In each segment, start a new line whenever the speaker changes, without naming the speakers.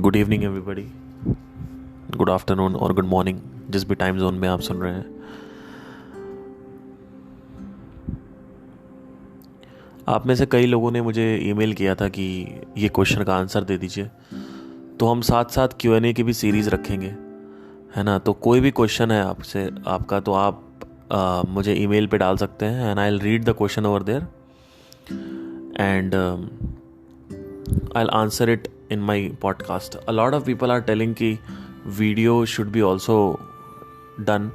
Good evening everybody, good afternoon और good morning, जिस भी टाइम जोन में आप सुन रहे हैं। आप में से कई लोगों ने मुझे ईमेल किया था कि ये क्वेश्चन का आंसर दे दीजिए, तो हम साथ साथ Q&A की भी सीरीज़ रखेंगे, है ना। तो कोई भी क्वेश्चन है आपका तो आप मुझे ईमेल पे डाल सकते हैं and I will read the question over there and I'll answer it in my podcast. A lot of people are telling कि video should be also done,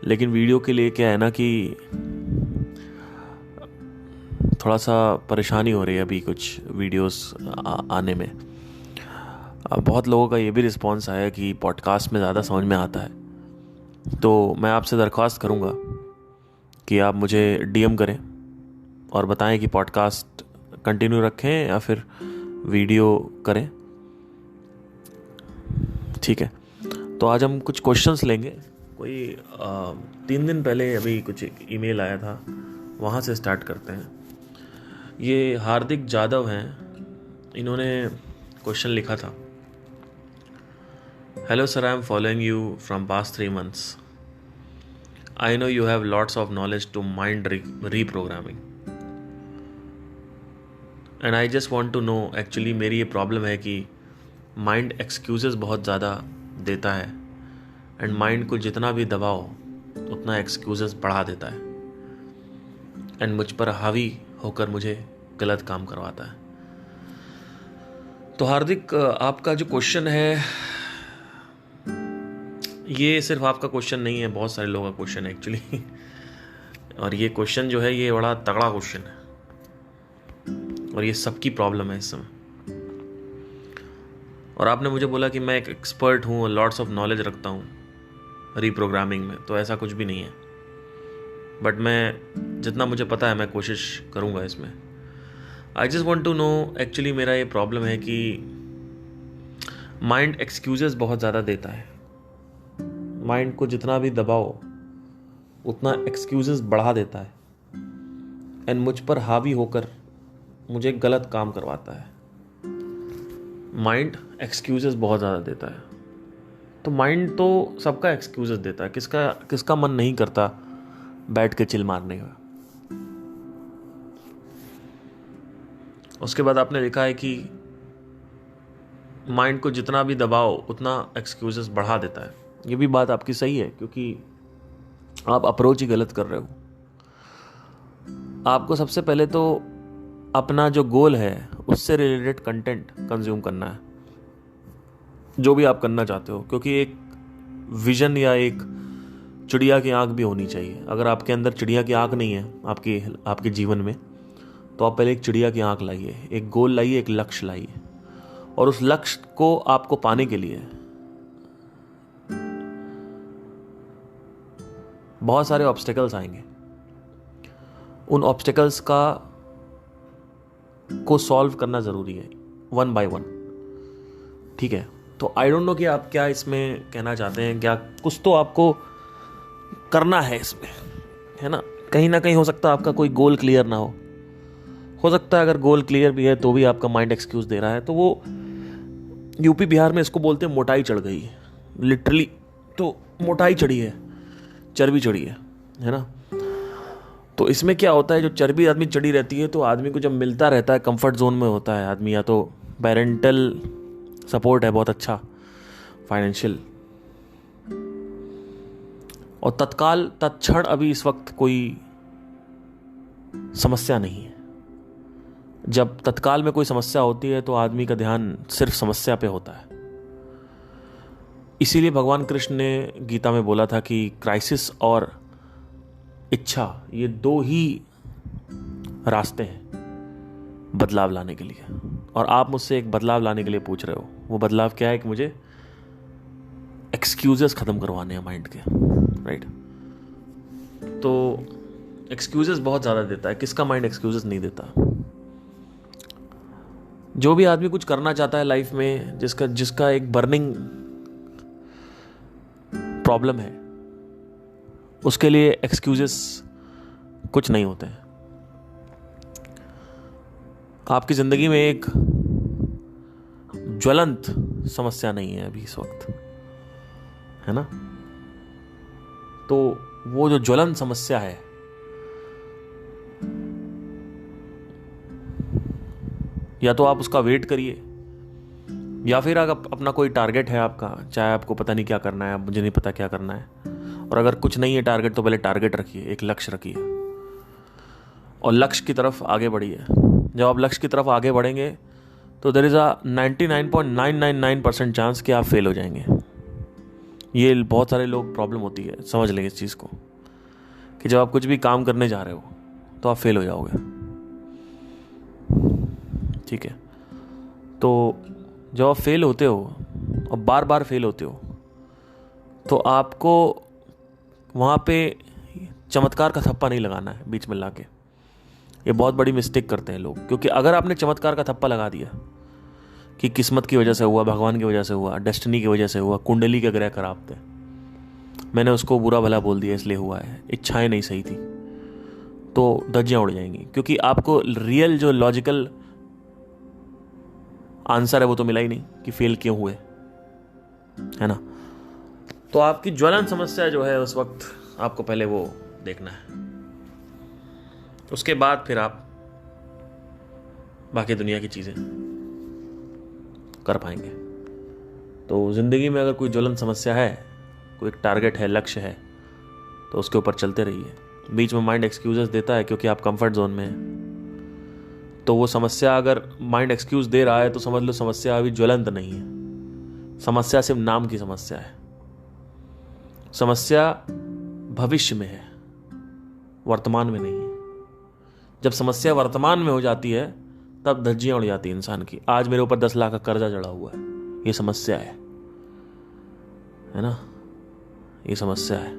लेकिन वीडियो के लिए क्या है ना कि थोड़ा सा परेशानी हो रही है अभी कुछ वीडियोस आने में। बहुत लोगों का ये भी रिस्पॉन्स आया कि पॉडकास्ट में ज़्यादा समझ में आता है, तो मैं आपसे दरख्वास्त करूँगा कि आप मुझे DM करें और बताएं कि पॉडकास्ट कंटिन्यू रखें या फिर वीडियो करें। ठीक है, तो आज हम कुछ क्वेश्चंस लेंगे। कोई 3 दिन पहले अभी कुछ ईमेल आया था, वहाँ से स्टार्ट करते हैं। ये हार्दिक जादव हैं, इन्होंने क्वेश्चन लिखा था। Hello sir, I am following you from past 3 months. I know you have lots of knowledge to mind reprogramming and I just want to know, actually मेरी ये प्रॉब्लम है कि माइंड एक्सक्यूज़ेस बहुत ज़्यादा देता है एंड माइंड को जितना भी दबाओ उतना एक्सक्यूज़ेस बढ़ा देता है एंड मुझ पर हावी होकर मुझे गलत काम करवाता है। तो हार्दिक, आपका जो क्वेश्चन है ये सिर्फ आपका क्वेश्चन नहीं है, बहुत सारे लोगों का क्वेश्चन है एक्चुअली। और ये क्वेश्चन जो है ये बड़ा तगड़ा क्वेश्चन है और ये सबकी प्रॉब्लम है इस समय। और आपने मुझे बोला कि मैं एक एक्सपर्ट हूँ और लॉट्स ऑफ नॉलेज रखता हूँ रीप्रोग्रामिंग में, तो ऐसा कुछ भी नहीं है। बट मैं जितना मुझे पता है मैं कोशिश करूँगा इसमें। I just want to know, actually मेरा ये प्रॉब्लम है कि माइंड एक्सक्यूजेस बहुत ज़्यादा देता है। माइंड को जितना भी दबाओ उतना एक्सक्यूजेस बढ़ा देता है एंड मुझ पर हावी होकर मुझे गलत काम करवाता है। माइंड एक्सक्यूजेस बहुत ज़्यादा देता है। तो माइंड तो सबका एक्सक्यूजेस देता है, किसका मन नहीं करता बैठ के चिल मारने का। उसके बाद आपने लिखा है कि माइंड को जितना भी दबाओ उतना एक्सक्यूजेस बढ़ा देता है। ये भी बात आपकी सही है, क्योंकि आप अप्रोच ही गलत कर रहे हो। आपको सबसे पहले तो अपना जो गोल है उससे रिलेटेड कंटेंट कंज्यूम करना है, जो भी आप करना चाहते हो, क्योंकि एक विजन या एक चिड़िया की आंख भी होनी चाहिए। अगर आपके अंदर चिड़िया की आंख नहीं है आपके जीवन में, तो आप पहले एक चिड़िया की आंख लाइए, एक गोल लाइए, एक लक्ष्य लाइए, और उस लक्ष्य को आपको पाने के लिए बहुत सारे ऑब्स्टेकल्स आएंगे। उन ऑब्स्टेकल्स को सॉल्व करना ज़रूरी है, 1 by 1। ठीक है, तो आई डोंट नो कि आप क्या इसमें कहना चाहते हैं, क्या कुछ तो आपको करना है इसमें, है ना। कहीं ना कहीं हो सकता है आपका कोई गोल क्लियर ना हो सकता है अगर गोल क्लियर भी है तो भी आपका माइंड एक्सक्यूज दे रहा है। तो वो यूपी बिहार में इसको बोलते हैं मोटाई चढ़ गई है, लिटरली। तो मोटाई चढ़ी है, चर्बी चढ़ी है ना। तो इसमें क्या होता है, जो चर्बी आदमी चढ़ी रहती है तो आदमी को जब मिलता रहता है, कंफर्ट जोन में होता है आदमी, या तो पेरेंटल सपोर्ट है बहुत अच्छा, फाइनेंशियल, और तत्क्षण अभी इस वक्त कोई समस्या नहीं है। जब तत्काल में कोई समस्या होती है तो आदमी का ध्यान सिर्फ समस्या पे होता है। इसीलिए भगवान कृष्ण ने गीता में बोला था कि क्राइसिस और इच्छा, ये 2 ही रास्ते हैं बदलाव लाने के लिए। और आप मुझसे एक बदलाव लाने के लिए पूछ रहे हो। वो बदलाव क्या है कि मुझे एक्सक्यूजेस खत्म करवाने हैं माइंड के, राइट। तो एक्सक्यूजेस बहुत ज़्यादा देता है। किसका माइंड एक्सक्यूजेस नहीं देता? जो भी आदमी कुछ करना चाहता है लाइफ में, जिसका एक बर्निंग प्रॉब्लम है, उसके लिए एक्सक्यूजेस कुछ नहीं होते हैं। आपकी जिंदगी में एक ज्वलंत समस्या नहीं है अभी इस वक्त, है ना। तो वो जो ज्वलन समस्या है, या तो आप उसका वेट करिए, या फिर अगर अपना कोई टारगेट है आपका, चाहे आपको पता नहीं क्या करना है, मुझे नहीं पता क्या करना है, और अगर कुछ नहीं है टारगेट तो पहले टारगेट रखिए, एक लक्ष्य रखिए और लक्ष्य की तरफ आगे बढ़िए। जब आप लक्ष्य की तरफ आगे बढ़ेंगे तो देयर इज़ अ 99.999% चांस कि आप फेल हो जाएंगे। ये बहुत सारे लोग प्रॉब्लम होती है, समझ लेंगे इस चीज़ को, कि जब आप कुछ भी काम करने जा रहे हो तो आप फेल हो जाओगे। ठीक है, तो जब आप फेल होते हो और बार बार फेल होते हो तो आपको वहाँ पे चमत्कार का थप्पा नहीं लगाना है बीच में लाके। ये बहुत बड़ी मिस्टेक करते हैं लोग, क्योंकि अगर आपने चमत्कार का थप्पा लगा दिया कि किस्मत की वजह से हुआ, भगवान की वजह से हुआ, डेस्टिनी की वजह से हुआ, कुंडली के ग्रह खराब थे, मैंने उसको बुरा भला बोल दिया इसलिए हुआ है, इच्छाएं नहीं सही थी, तो धज्जियां उड़ जाएंगी, क्योंकि आपको रियल जो लॉजिकल आंसर है वो तो मिला ही नहीं कि फेल क्यों हुए, है ना। तो आपकी ज्वलन समस्या जो है उस वक्त आपको पहले वो देखना है, उसके बाद फिर आप बाकी दुनिया की चीजें कर पाएंगे। तो जिंदगी में अगर कोई ज्वलन समस्या है, कोई टारगेट है, लक्ष्य है, तो उसके ऊपर चलते रहिए। बीच में माइंड एक्सक्यूजेस देता है क्योंकि आप कंफर्ट जोन में हैं, तो वो समस्या अगर माइंड एक्सक्यूज दे रहा है तो समझ लो समस्या अभी ज्वलंत नहीं है, समस्या सिर्फ नाम की समस्या है। समस्या भविष्य में है, वर्तमान में नहीं है। जब समस्या वर्तमान में हो जाती है तब धज्जियां उड़ जाती है इंसान की। आज मेरे ऊपर 10 लाख का कर्जा चढ़ा हुआ है, ये समस्या है ना, ये समस्या है।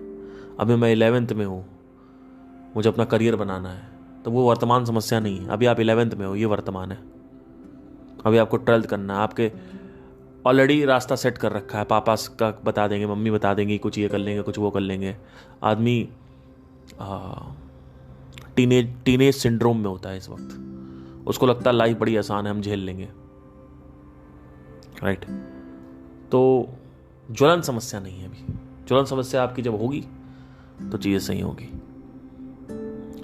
अभी मैं 11th में हूं, मुझे अपना करियर बनाना है, तो वो वर्तमान समस्या नहीं है। अभी आप 11th में हो, ये वर्तमान है। अभी आपको 12th करना है, आपके ऑलरेडी रास्ता सेट कर रखा है, पापा का बता देंगे, मम्मी बता देंगी, कुछ ये कर लेंगे, कुछ वो कर लेंगे। आदमी टीनेज सिंड्रोम में होता है इस वक्त, उसको लगता है लाइफ बड़ी आसान है, हम झेल लेंगे, राइट। तो ज्वलन समस्या नहीं है अभी। ज्वलन समस्या आपकी जब होगी तो चीज़ें सही होगी,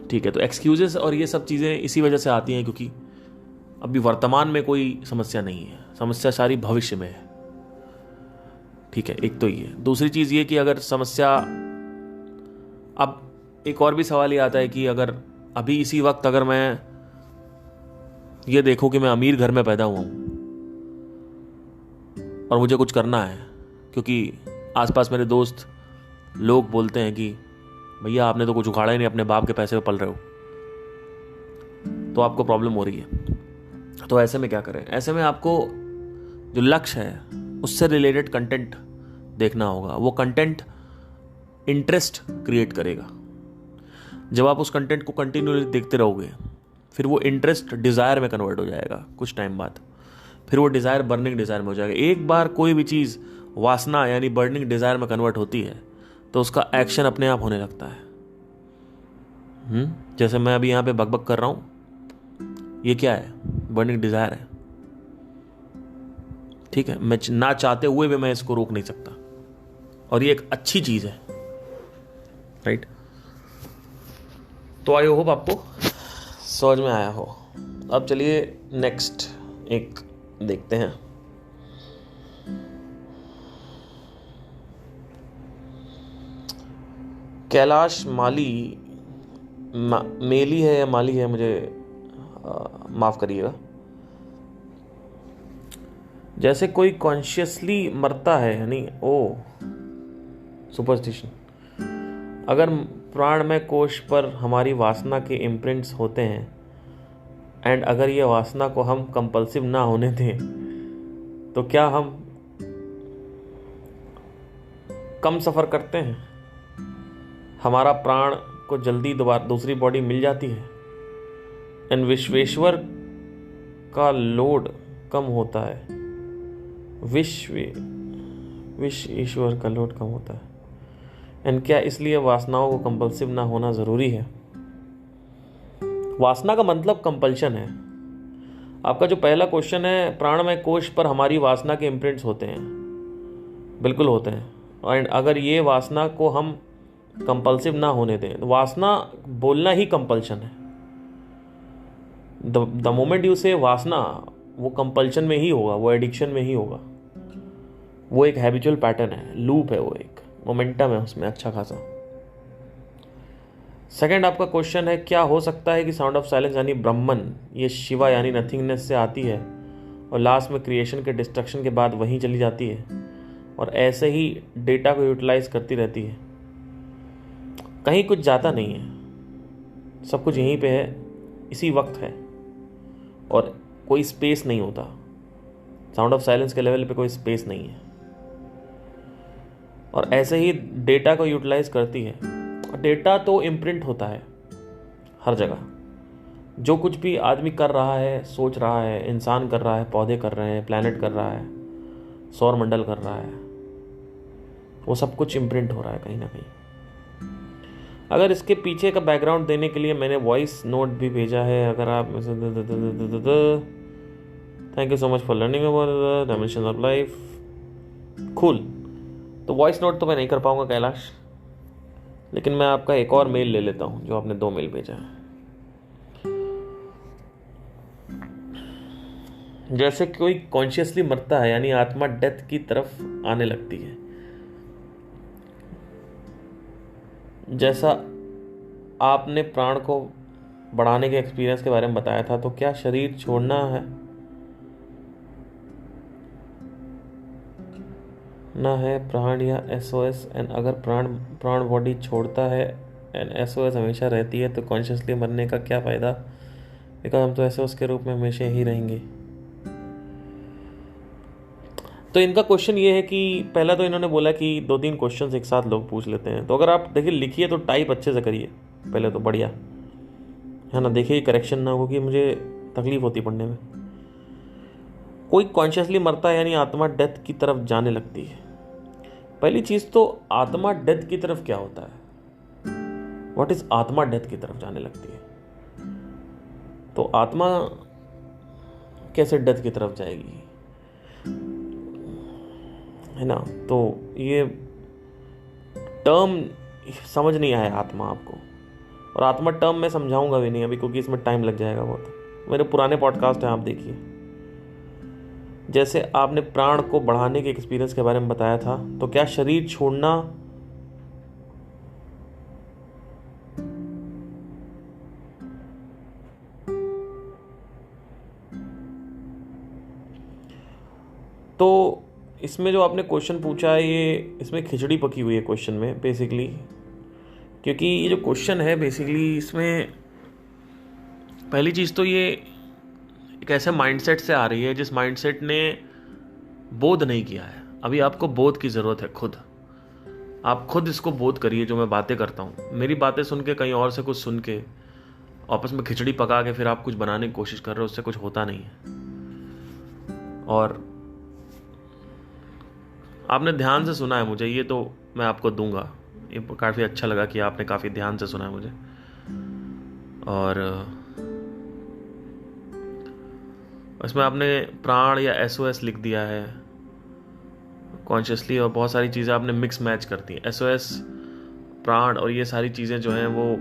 ठीक है। तो एक्सक्यूजेस और ये सब चीज़ें इसी वजह से आती हैं क्योंकि अभी वर्तमान में कोई समस्या नहीं है, समस्या सारी भविष्य में है, ठीक है। एक तो ये, दूसरी चीज़ ये कि अगर समस्या, अब एक और भी सवाल ये आता है कि अगर अभी इसी वक्त अगर मैं ये देखूं कि मैं अमीर घर में पैदा हुआ हूं और मुझे कुछ करना है, क्योंकि आसपास मेरे दोस्त लोग बोलते हैं कि भैया आपने तो कुछ उखाड़ा ही नहीं, अपने बाप के पैसे पे पल रहे हो, तो आपको प्रॉब्लम हो रही है। तो ऐसे में क्या करें? ऐसे में आपको जो लक्ष्य है उससे रिलेटेड कंटेंट देखना होगा। वो कंटेंट इंटरेस्ट क्रिएट करेगा। जब आप उस कंटेंट को कंटिन्यूअसली देखते रहोगे, फिर वो इंटरेस्ट डिज़ायर में कन्वर्ट हो जाएगा कुछ टाइम बाद, फिर वो डिज़ायर बर्निंग डिज़ायर में हो जाएगा। एक बार कोई भी चीज़ वासना यानी बर्निंग डिज़ायर में कन्वर्ट होती है तो उसका एक्शन अपने आप होने लगता है। जैसे मैं अभी यहाँ पे बकबक कर रहा हूँ, ये क्या है? बर्निंग डिज़ायर है, ठीक है। मैं ना चाहते हुए भी मैं इसको रोक नहीं सकता, और ये एक अच्छी चीज़ है, राइट। तो आई होप आपको समझ में आया हो। अब चलिए नेक्स्ट एक देखते हैं। कैलाश मेली है या माली है, मुझे माफ करिएगा। जैसे कोई कॉन्शियसली मरता है, यानी सुपरस्टिशन। अगर प्राणमय कोश पर हमारी वासना के इम्प्रिंट्स होते हैं एंड अगर ये वासना को हम कंपल्सिव ना होने दें, तो क्या हम कम सफ़र करते हैं? हमारा प्राण को जल्दी दोबारा दूसरी बॉडी मिल जाती है एंड विश्वेश्वर का लोड कम होता है। ईश्वर का लोड कम होता है। एंड क्या इसलिए वासनाओं को कंपल्सिव ना होना ज़रूरी है? वासना का मतलब कंपल्शन है। आपका जो पहला क्वेश्चन है, प्राणमय कोश पर हमारी वासना के इम्प्रिंट्स होते हैं, बिल्कुल होते हैं। एंड अगर ये वासना को हम कंपल्सिव ना होने दें, तो वासना बोलना ही कंपल्शन है। द मोमेंट यू से वासना, वो कंपल्शन में ही होगा, वो एडिक्शन में ही होगा, वो एक हैबिचुअल पैटर्न है, लूप है, वो एक मोमेंटम है उसमें अच्छा खासा। सेकंड आपका क्वेश्चन है, क्या हो सकता है कि साउंड ऑफ साइलेंस यानी ब्रह्मन, ये शिवा यानी नथिंगनेस से आती है और लास्ट में क्रिएशन के डिस्ट्रक्शन के बाद वहीं चली जाती है और ऐसे ही डेटा को यूटिलाइज करती रहती है, कहीं कुछ जाता नहीं है, सब कुछ यहीं पे है, इसी वक्त है और कोई स्पेस नहीं होता। साउंड ऑफ साइलेंस के लेवल पे कोई स्पेस नहीं है और ऐसे ही डेटा को यूटिलाइज करती है। डेटा तो इम्प्रिंट होता है हर जगह, जो कुछ भी आदमी कर रहा है, सोच रहा है, इंसान कर रहा है, पौधे कर रहे हैं, प्लैनेट कर रहा है, सौर मंडल कर रहा है, वो सब कुछ इम्प्रिंट हो रहा है कहीं ना कहीं। अगर इसके पीछे का बैकग्राउंड देने के लिए मैंने वॉइस नोट भी भेजा है, अगर आप thank you so much for learning about dimensions of life, cool. तो वॉइस नोट तो मैं नहीं कर पाऊंगा कैलाश, लेकिन मैं आपका एक और मेल ले लेता हूं, जो आपने 2 मेल भेजा है। जैसे कोई कॉन्शियसली मरता है यानी आत्मा डेथ की तरफ आने लगती है, जैसा आपने प्राण को बढ़ाने के एक्सपीरियंस के बारे में बताया था, तो क्या शरीर छोड़ना है ना है प्राण या एसओएस? एंड अगर प्राण बॉडी छोड़ता है एंड एसओएस हमेशा रहती है, तो कॉन्शियसली मरने का क्या फ़ायदा? बिकॉज हम तो एसओएस के रूप में हमेशा ही रहेंगे। तो इनका क्वेश्चन ये है कि पहला तो इन्होंने बोला कि 2-3 क्वेश्चंस एक साथ लोग पूछ लेते हैं, तो अगर आप देखिए लिखिए तो टाइप अच्छे से करिए पहले तो, बढ़िया है ना, देखिए करेक्शन ना हो, कि मुझे तकलीफ होती पढ़ने में। कोई कॉन्शियसली मरता है यानी आत्मा डेथ की तरफ जाने लगती है। पहली चीज तो आत्मा डेथ की तरफ क्या होता है? व्हाट इज आत्मा डेथ की तरफ जाने लगती है? तो आत्मा कैसे डेथ की तरफ जाएगी, है ना? तो ये टर्म समझ नहीं आया आत्मा आपको, और आत्मा टर्म मैं समझाऊंगा भी नहीं अभी, क्योंकि इसमें टाइम लग जाएगा बहुत। मेरे पुराने पॉडकास्ट हैं, आप देखिए। जैसे आपने प्राण को बढ़ाने के एक्सपीरियंस के बारे में बताया था, तो क्या शरीर छोड़ना तो इसमें जो आपने क्वेश्चन पूछा है, ये इसमें खिचड़ी पकी हुई है क्वेश्चन में बेसिकली, क्योंकि ये जो क्वेश्चन है बेसिकली, इसमें पहली चीज़ तो ये एक ऐसे माइंडसेट से आ रही है जिस माइंडसेट ने बोध नहीं किया है। अभी आपको बोध की ज़रूरत है, खुद आप खुद इसको बोध करिए। जो मैं बातें करता हूँ, मेरी बातें सुन के, कहीं और से कुछ सुन के, आपस में खिचड़ी पका के फिर आप कुछ बनाने की कोशिश कर रहे हो, उससे कुछ होता नहीं है। और आपने ध्यान से सुना है मुझे, ये तो मैं आपको दूंगा, ये काफ़ी अच्छा लगा कि आपने काफ़ी ध्यान से सुना है मुझे। और इसमें आपने प्राण या एसओएस लिख दिया है कॉन्शियसली, और बहुत सारी चीज़ें आपने मिक्स मैच करती हैं। एसओएस, प्राण और ये सारी चीज़ें जो हैं, वो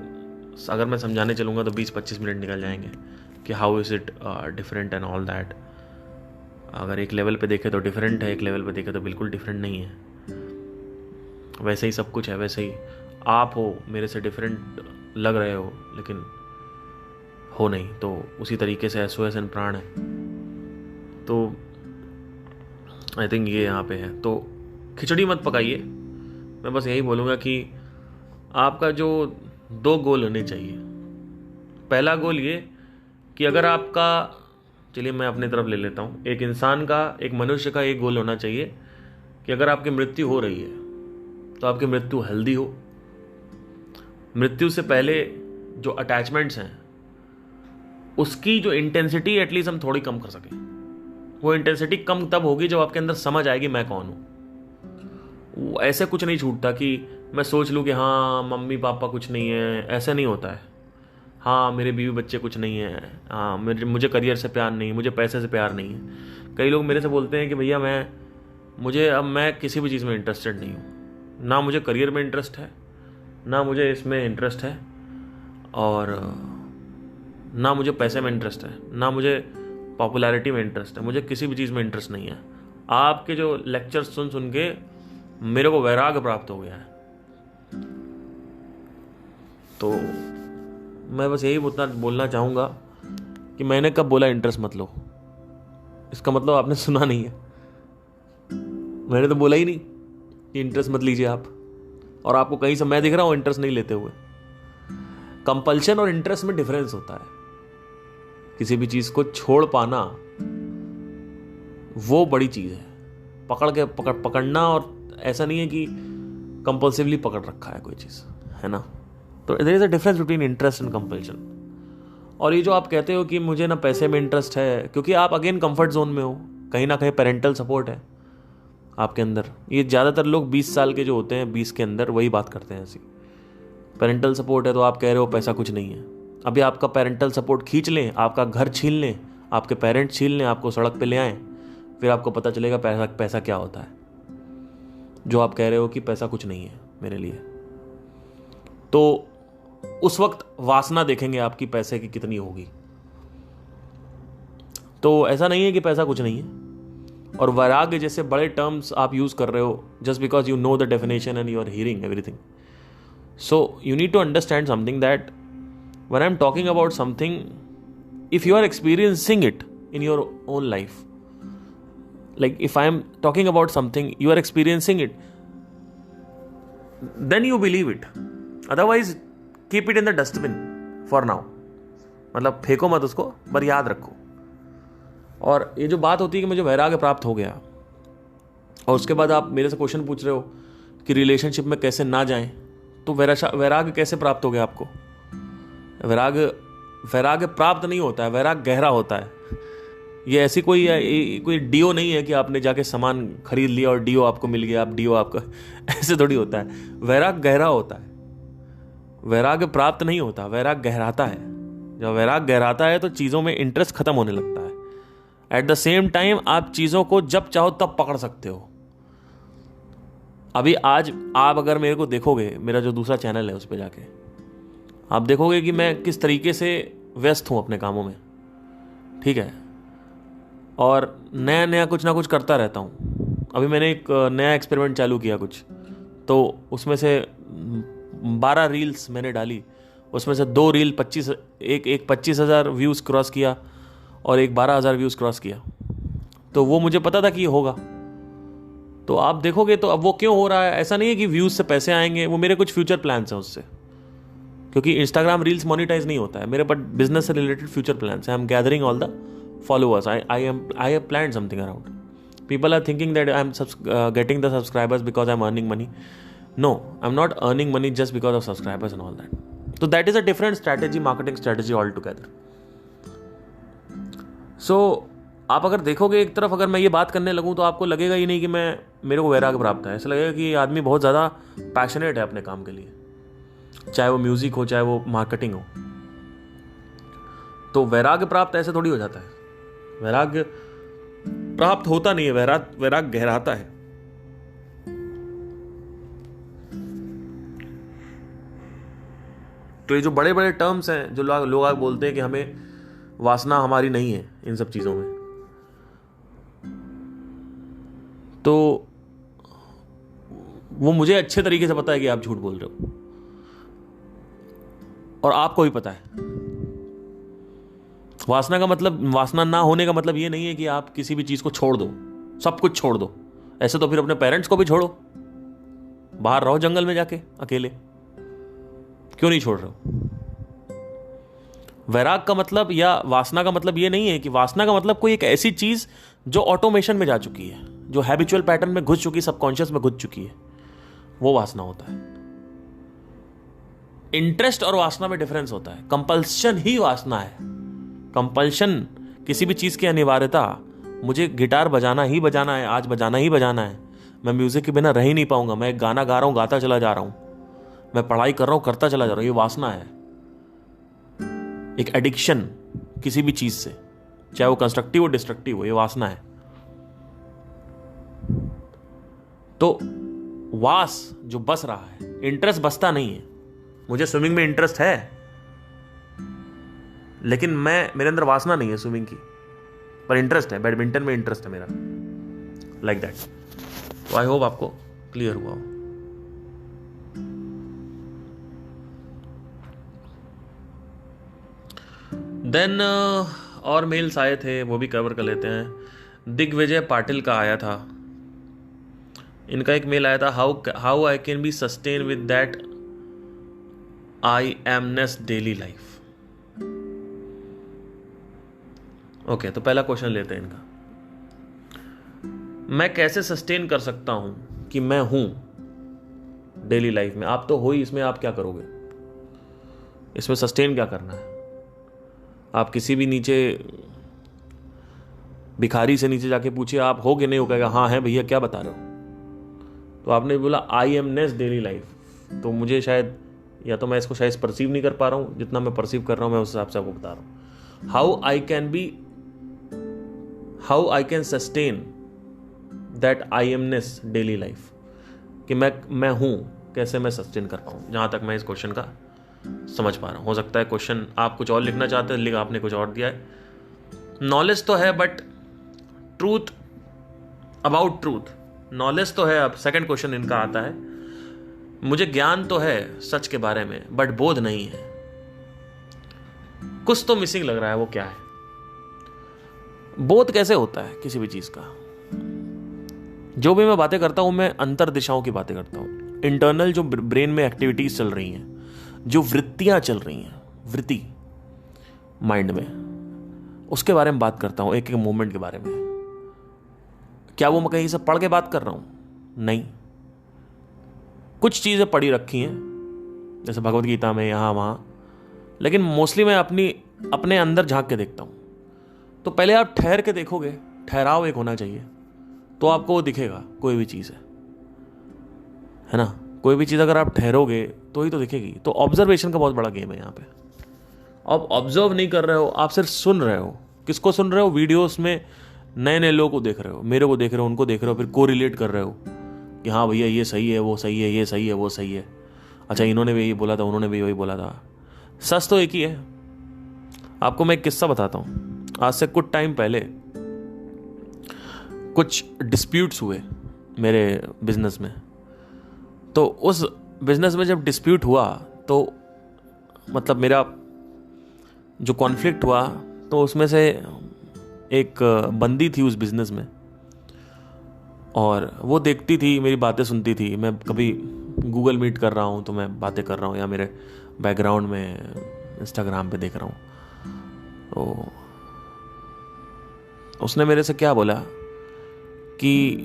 अगर मैं समझाने चलूँगा तो 20-25 मिनट निकल जाएंगे कि how is it different and all that. अगर एक लेवल पे देखें तो डिफरेंट है, एक लेवल पे देखें तो बिल्कुल डिफरेंट नहीं है। वैसे ही सब कुछ है, वैसे ही आप हो, मेरे से डिफरेंट लग रहे हो लेकिन हो नहीं, तो उसी तरीके से एसओएस एंड प्राण है। तो आई थिंक ये यहाँ पे है। तो खिचड़ी मत पकाइए, मैं बस यही बोलूँगा कि आपका जो 2 गोल होने चाहिए। पहला गोल ये कि अगर आपका, चलिए मैं अपनी तरफ ले लेता हूँ, एक इंसान का, एक मनुष्य का एक गोल होना चाहिए कि अगर आपकी मृत्यु हो रही है तो आपकी मृत्यु हेल्दी हो। मृत्यु से पहले जो अटैचमेंट्स हैं उसकी जो इंटेंसिटी एटलीस्ट हम थोड़ी कम कर सकें। वो इंटेंसिटी कम तब होगी जब आपके अंदर समझ आएगी मैं कौन हूँ। ऐसे कुछ नहीं छूटता कि मैं सोच लूँ कि हाँ मम्मी पापा कुछ नहीं है, ऐसा नहीं होता है। हाँ मेरे बीवी बच्चे कुछ नहीं है, हाँ मुझे करियर से प्यार नहीं, मुझे पैसे से प्यार नहीं है। कई लोग मेरे से बोलते हैं कि भैया मैं किसी भी चीज़ में इंटरेस्टेड नहीं हूँ, ना मुझे करियर में इंटरेस्ट है, ना मुझे इसमें इंटरेस्ट है, और ना मुझे पैसे में इंटरेस्ट है, ना मुझे पॉपुलैरिटी में इंटरेस्ट है, मुझे किसी भी चीज़ में इंटरेस्ट नहीं है। आपके जो लेक्चर्स सुन सुन के मेरे को वैराग्य प्राप्त हो गया है। तो मैं बस यही बोलना चाहूँगा कि मैंने कब बोला इंटरेस्ट मत लो, इसका मतलब आपने सुना नहीं है। मैंने तो बोला ही नहीं कि इंटरेस्ट मत लीजिए आप, और आपको कहीं से मैं दिख रहा हूँ इंटरेस्ट नहीं लेते हुए। कंपल्शन और इंटरेस्ट में डिफरेंस होता है। किसी भी चीज़ को छोड़ पाना वो बड़ी चीज़ है, पकड़ना, और ऐसा नहीं है कि कंपल्सिवली पकड़ रखा है कोई चीज़, है ना। तो there is a difference between interest and compulsion. और ये जो आप कहते हो कि मुझे ना पैसे में इंटरेस्ट है, क्योंकि आप अगेन कंफर्ट जोन में हो, कहीं ना कहीं पेरेंटल सपोर्ट है आपके अंदर। ये ज़्यादातर लोग 20 साल के जो होते हैं, 20 के अंदर, वही बात करते हैं ऐसी। पेरेंटल सपोर्ट है तो आप कह रहे हो पैसा कुछ नहीं है। अभी आपका पेरेंटल सपोर्ट खींच लें, आपका घर छीन लें, आपके पेरेंट्स छीन लें, आपको सड़क पे ले आएँ, फिर आपको पता चलेगा पैसा क्या होता है, जो आप कह रहे हो कि पैसा कुछ नहीं है मेरे लिए। तो उस वक्त वासना देखेंगे आपकी पैसे की कितनी होगी। तो ऐसा नहीं है कि पैसा कुछ नहीं है। और वैराग्य जैसे बड़े टर्म्स आप यूज कर रहे हो just because you know the definition and you are hearing everything. So you need to understand something that when I am talking about something, if you are experiencing it in your own life, like if I am talking about something, you are experiencing it, then you believe it. Otherwise keep it in the dustbin for now. मतलब फेंको मत उसको, पर याद रखो। और ये जो बात होती है कि मुझे वैराग्य प्राप्त हो गया, और उसके बाद आप मेरे से क्वेश्चन पूछ रहे हो कि रिलेशनशिप में कैसे ना जाएं, तो वैराग्य कैसे प्राप्त हो गया आपको? वैराग्य प्राप्त नहीं होता है, वैराग्य गहरा होता है। ये ऐसी कोई डीओ नहीं है कि आपने जाके सामान खरीद लिया और डीओ आपको मिल गया, आप डीओ आपका ऐसे थोड़ी होता है। वैराग्य गहरा होता है, वैराग्य प्राप्त नहीं होता, वैराग्य गहराता है। जब वैराग्य गहराता है तो चीज़ों में इंटरेस्ट खत्म होने लगता है। एट द सेम टाइम आप चीज़ों को जब चाहो तब पकड़ सकते हो। अभी आज आप अगर मेरे को देखोगे, मेरा जो दूसरा चैनल है उस पर जाके आप देखोगे कि मैं किस तरीके से व्यस्त हूँ अपने कामों में, ठीक है, और नया नया कुछ ना कुछ करता रहता हूँ। अभी मैंने एक नया एक्सपेरिमेंट चालू किया कुछ, तो उसमें से 12 रील्स मैंने डाली, उसमें से 2 रील 25,000 व्यूज़ क्रॉस किया और एक 12,000 व्यूज़ क्रॉस किया। तो वो मुझे पता था कि ये होगा। तो आप देखोगे तो अब वो क्यों हो रहा है, ऐसा नहीं है कि व्यूज़ से पैसे आएंगे, वो मेरे कुछ फ्यूचर प्लान्स हैं उससे, क्योंकि इंस्टाग्राम रील्स मोनिटाइज नहीं होता है मेरे, बट बिजनेस से रिलेटेड फ्यूचर प्लान्स हैं। I am gathering all the followers. I have planned something around. People are thinking that I'm getting the subscribers because I'm earning money. No, I'm not earning money just because of subscribers and all that. So that is a different strategy, marketing strategy altogether. So आप अगर देखोगे एक तरफ, अगर मैं ये बात करने लगूँ तो आपको लगेगा ही नहीं कि मेरे को वैराग्य प्राप्त है। ऐसा लगेगा कि ये आदमी बहुत ज़्यादा पैशनेट है अपने काम के लिए, चाहे वो म्यूजिक हो, चाहे वो मार्केटिंग हो। तो वैराग्य प्राप्त ऐसे थोड़ी हो जाता है। वैराग्य प्राप्त होता नहीं है, वैराग्य गहराता है। तो ये जो बड़े बड़े टर्म्स हैं जो लोग बोलते हैं कि हमें वासना हमारी नहीं है इन सब चीजों में, तो वो मुझे अच्छे तरीके से पता है कि आप झूठ बोल रहे हो, और आपको भी पता है। वासना का मतलब, वासना ना होने का मतलब ये नहीं है कि आप किसी भी चीज को छोड़ दो, सब कुछ छोड़ दो। ऐसे तो फिर अपने पेरेंट्स को भी छोड़ो, बाहर रहो जंगल में जाके अकेले, क्यों नहीं छोड़ रहे हो? वैराग का मतलब या वासना का मतलब ये नहीं है कि वासना का मतलब कोई एक ऐसी चीज जो ऑटोमेशन में जा चुकी है, जो हैबिचुअल पैटर्न में घुस चुकी है, सबकॉन्शियस में घुस चुकी है, वो वासना होता है। इंटरेस्ट और वासना में डिफरेंस होता है। कंपल्शन ही वासना है। कंपल्शन किसी भी चीज की अनिवार्यता, मुझे गिटार बजाना ही बजाना है, आज बजाना ही बजाना है, मैं म्यूजिक के बिना रह ही नहीं पाऊंगा, मैं गाना गा रहा हूं, गाता चला जा रहा हूं, मैं पढ़ाई कर रहा हूं, करता चला जा रहा हूं, ये वासना है। एक एडिक्शन किसी भी चीज से, चाहे वो कंस्ट्रक्टिव हो डिस्ट्रक्टिव हो, ये वासना है। तो वास जो बस रहा है, इंटरेस्ट बसता नहीं है। मुझे स्विमिंग में इंटरेस्ट है, लेकिन मेरे अंदर वासना नहीं है स्विमिंग की, पर इंटरेस्ट है, बैडमिंटन में इंटरेस्ट है मेरा, लाइक दैट। तो आई होप आपको क्लियर हुआ हो। देन और मेल्स आए थे, वो भी कवर कर लेते हैं। दिग्विजय पाटिल का आया था, इनका एक मेल आया था, how I can be sustain with that I MNIST daily life. Okay, तो पहला क्वेश्चन लेते हैं इनका। मैं कैसे सस्टेन कर सकता हूं कि मैं हूं डेली लाइफ में? आप तो हो ही, इसमें आप क्या करोगे? इसमें सस्टेन क्या करना है? आप किसी भी नीचे भिखारी से नीचे जाके पूछिए आप हो कि नहीं हो, कहेगा हाँ है भैया, क्या बता रहे हो? तो आपने बोला आई एमनेस डेली लाइफ, तो मुझे शायद, या तो मैं इसको शायद परसीव नहीं कर पा रहा हूं, जितना मैं परसीव कर रहा हूं मैं उस हिसाब से आपको बता रहा हूं। How I can sustain that I MNIST daily life, कि मैं हूं, कैसे मैं सस्टेन कर पाऊं, जहां तक मैं इस क्वेश्चन का समझ पा रहा हूं। हो सकता है क्वेश्चन आप कुछ और लिखना चाहते हैं, लिखा आपने कुछ और दिया है। नॉलेज तो है, but truth, about truth, knowledge तो है। अब सेकंड क्वेश्चन इनका आता है, मुझे ज्ञान तो है सच के बारे में, बट बोध नहीं है। कुछ तो मिसिंग लग रहा है, वो क्या है? बोध कैसे होता है किसी भी चीज का? जो भी मैं बातें करता हूं, मैं अंतर दिशाओं की बातें करता हूं। इंटरनल जो ब्रेन में एक्टिविटीज चल रही हैं, जो वृत्तियां चल रही हैं, वृत्ति माइंड में, उसके बारे में बात करता हूं, एक एक मोमेंट के बारे में। क्या वो मैं कहीं से पढ़ के बात कर रहा हूं? नहीं। कुछ चीजें पढ़ी रखी हैं, जैसे भगवत गीता में, यहां वहां, लेकिन मोस्टली मैं अपने अंदर झांक के देखता हूं। तो पहले आप ठहर के देखोगे, ठहराव एक होना चाहिए, तो आपको वो दिखेगा। कोई भी चीज है ना, कोई भी चीज अगर आप ठहरोगे तो ही तो दिखेगी। तो ऑब्जर्वेशन का बहुत बड़ा गेम है यहाँ पे। आप ऑब्जर्व नहीं कर रहे हो, आप सिर्फ सुन रहे हो। किसको सुन रहे हो? वीडियोस में नए नए लोगों को देख रहे हो, मेरे को देख रहे हो, उनको देख रहे हो, फिर कोरिलेट कर रहे हो कि हाँ भैया ये सही है, वो सही है, ये सही है, वो सही है, अच्छा इन्होंने भी यही बोला था, उन्होंने भी वही बोला था। सच तो एक ही है। आपको मैं एक किस्सा बताता हूँ। आज से कुछ टाइम पहले कुछ डिस्प्यूट्स हुए मेरे बिजनेस में। तो उस बिजनेस में जब डिस्प्यूट हुआ, तो मतलब मेरा जो कॉन्फ्लिक्ट हुआ, तो उसमें से एक बंदी थी उस बिजनेस में, और वो देखती थी, मेरी बातें सुनती थी। मैं कभी गूगल मीट कर रहा हूँ तो मैं बातें कर रहा हूँ, या मेरे बैकग्राउंड में इंस्टाग्राम पे देख रहा हूँ। तो उसने मेरे से क्या बोला कि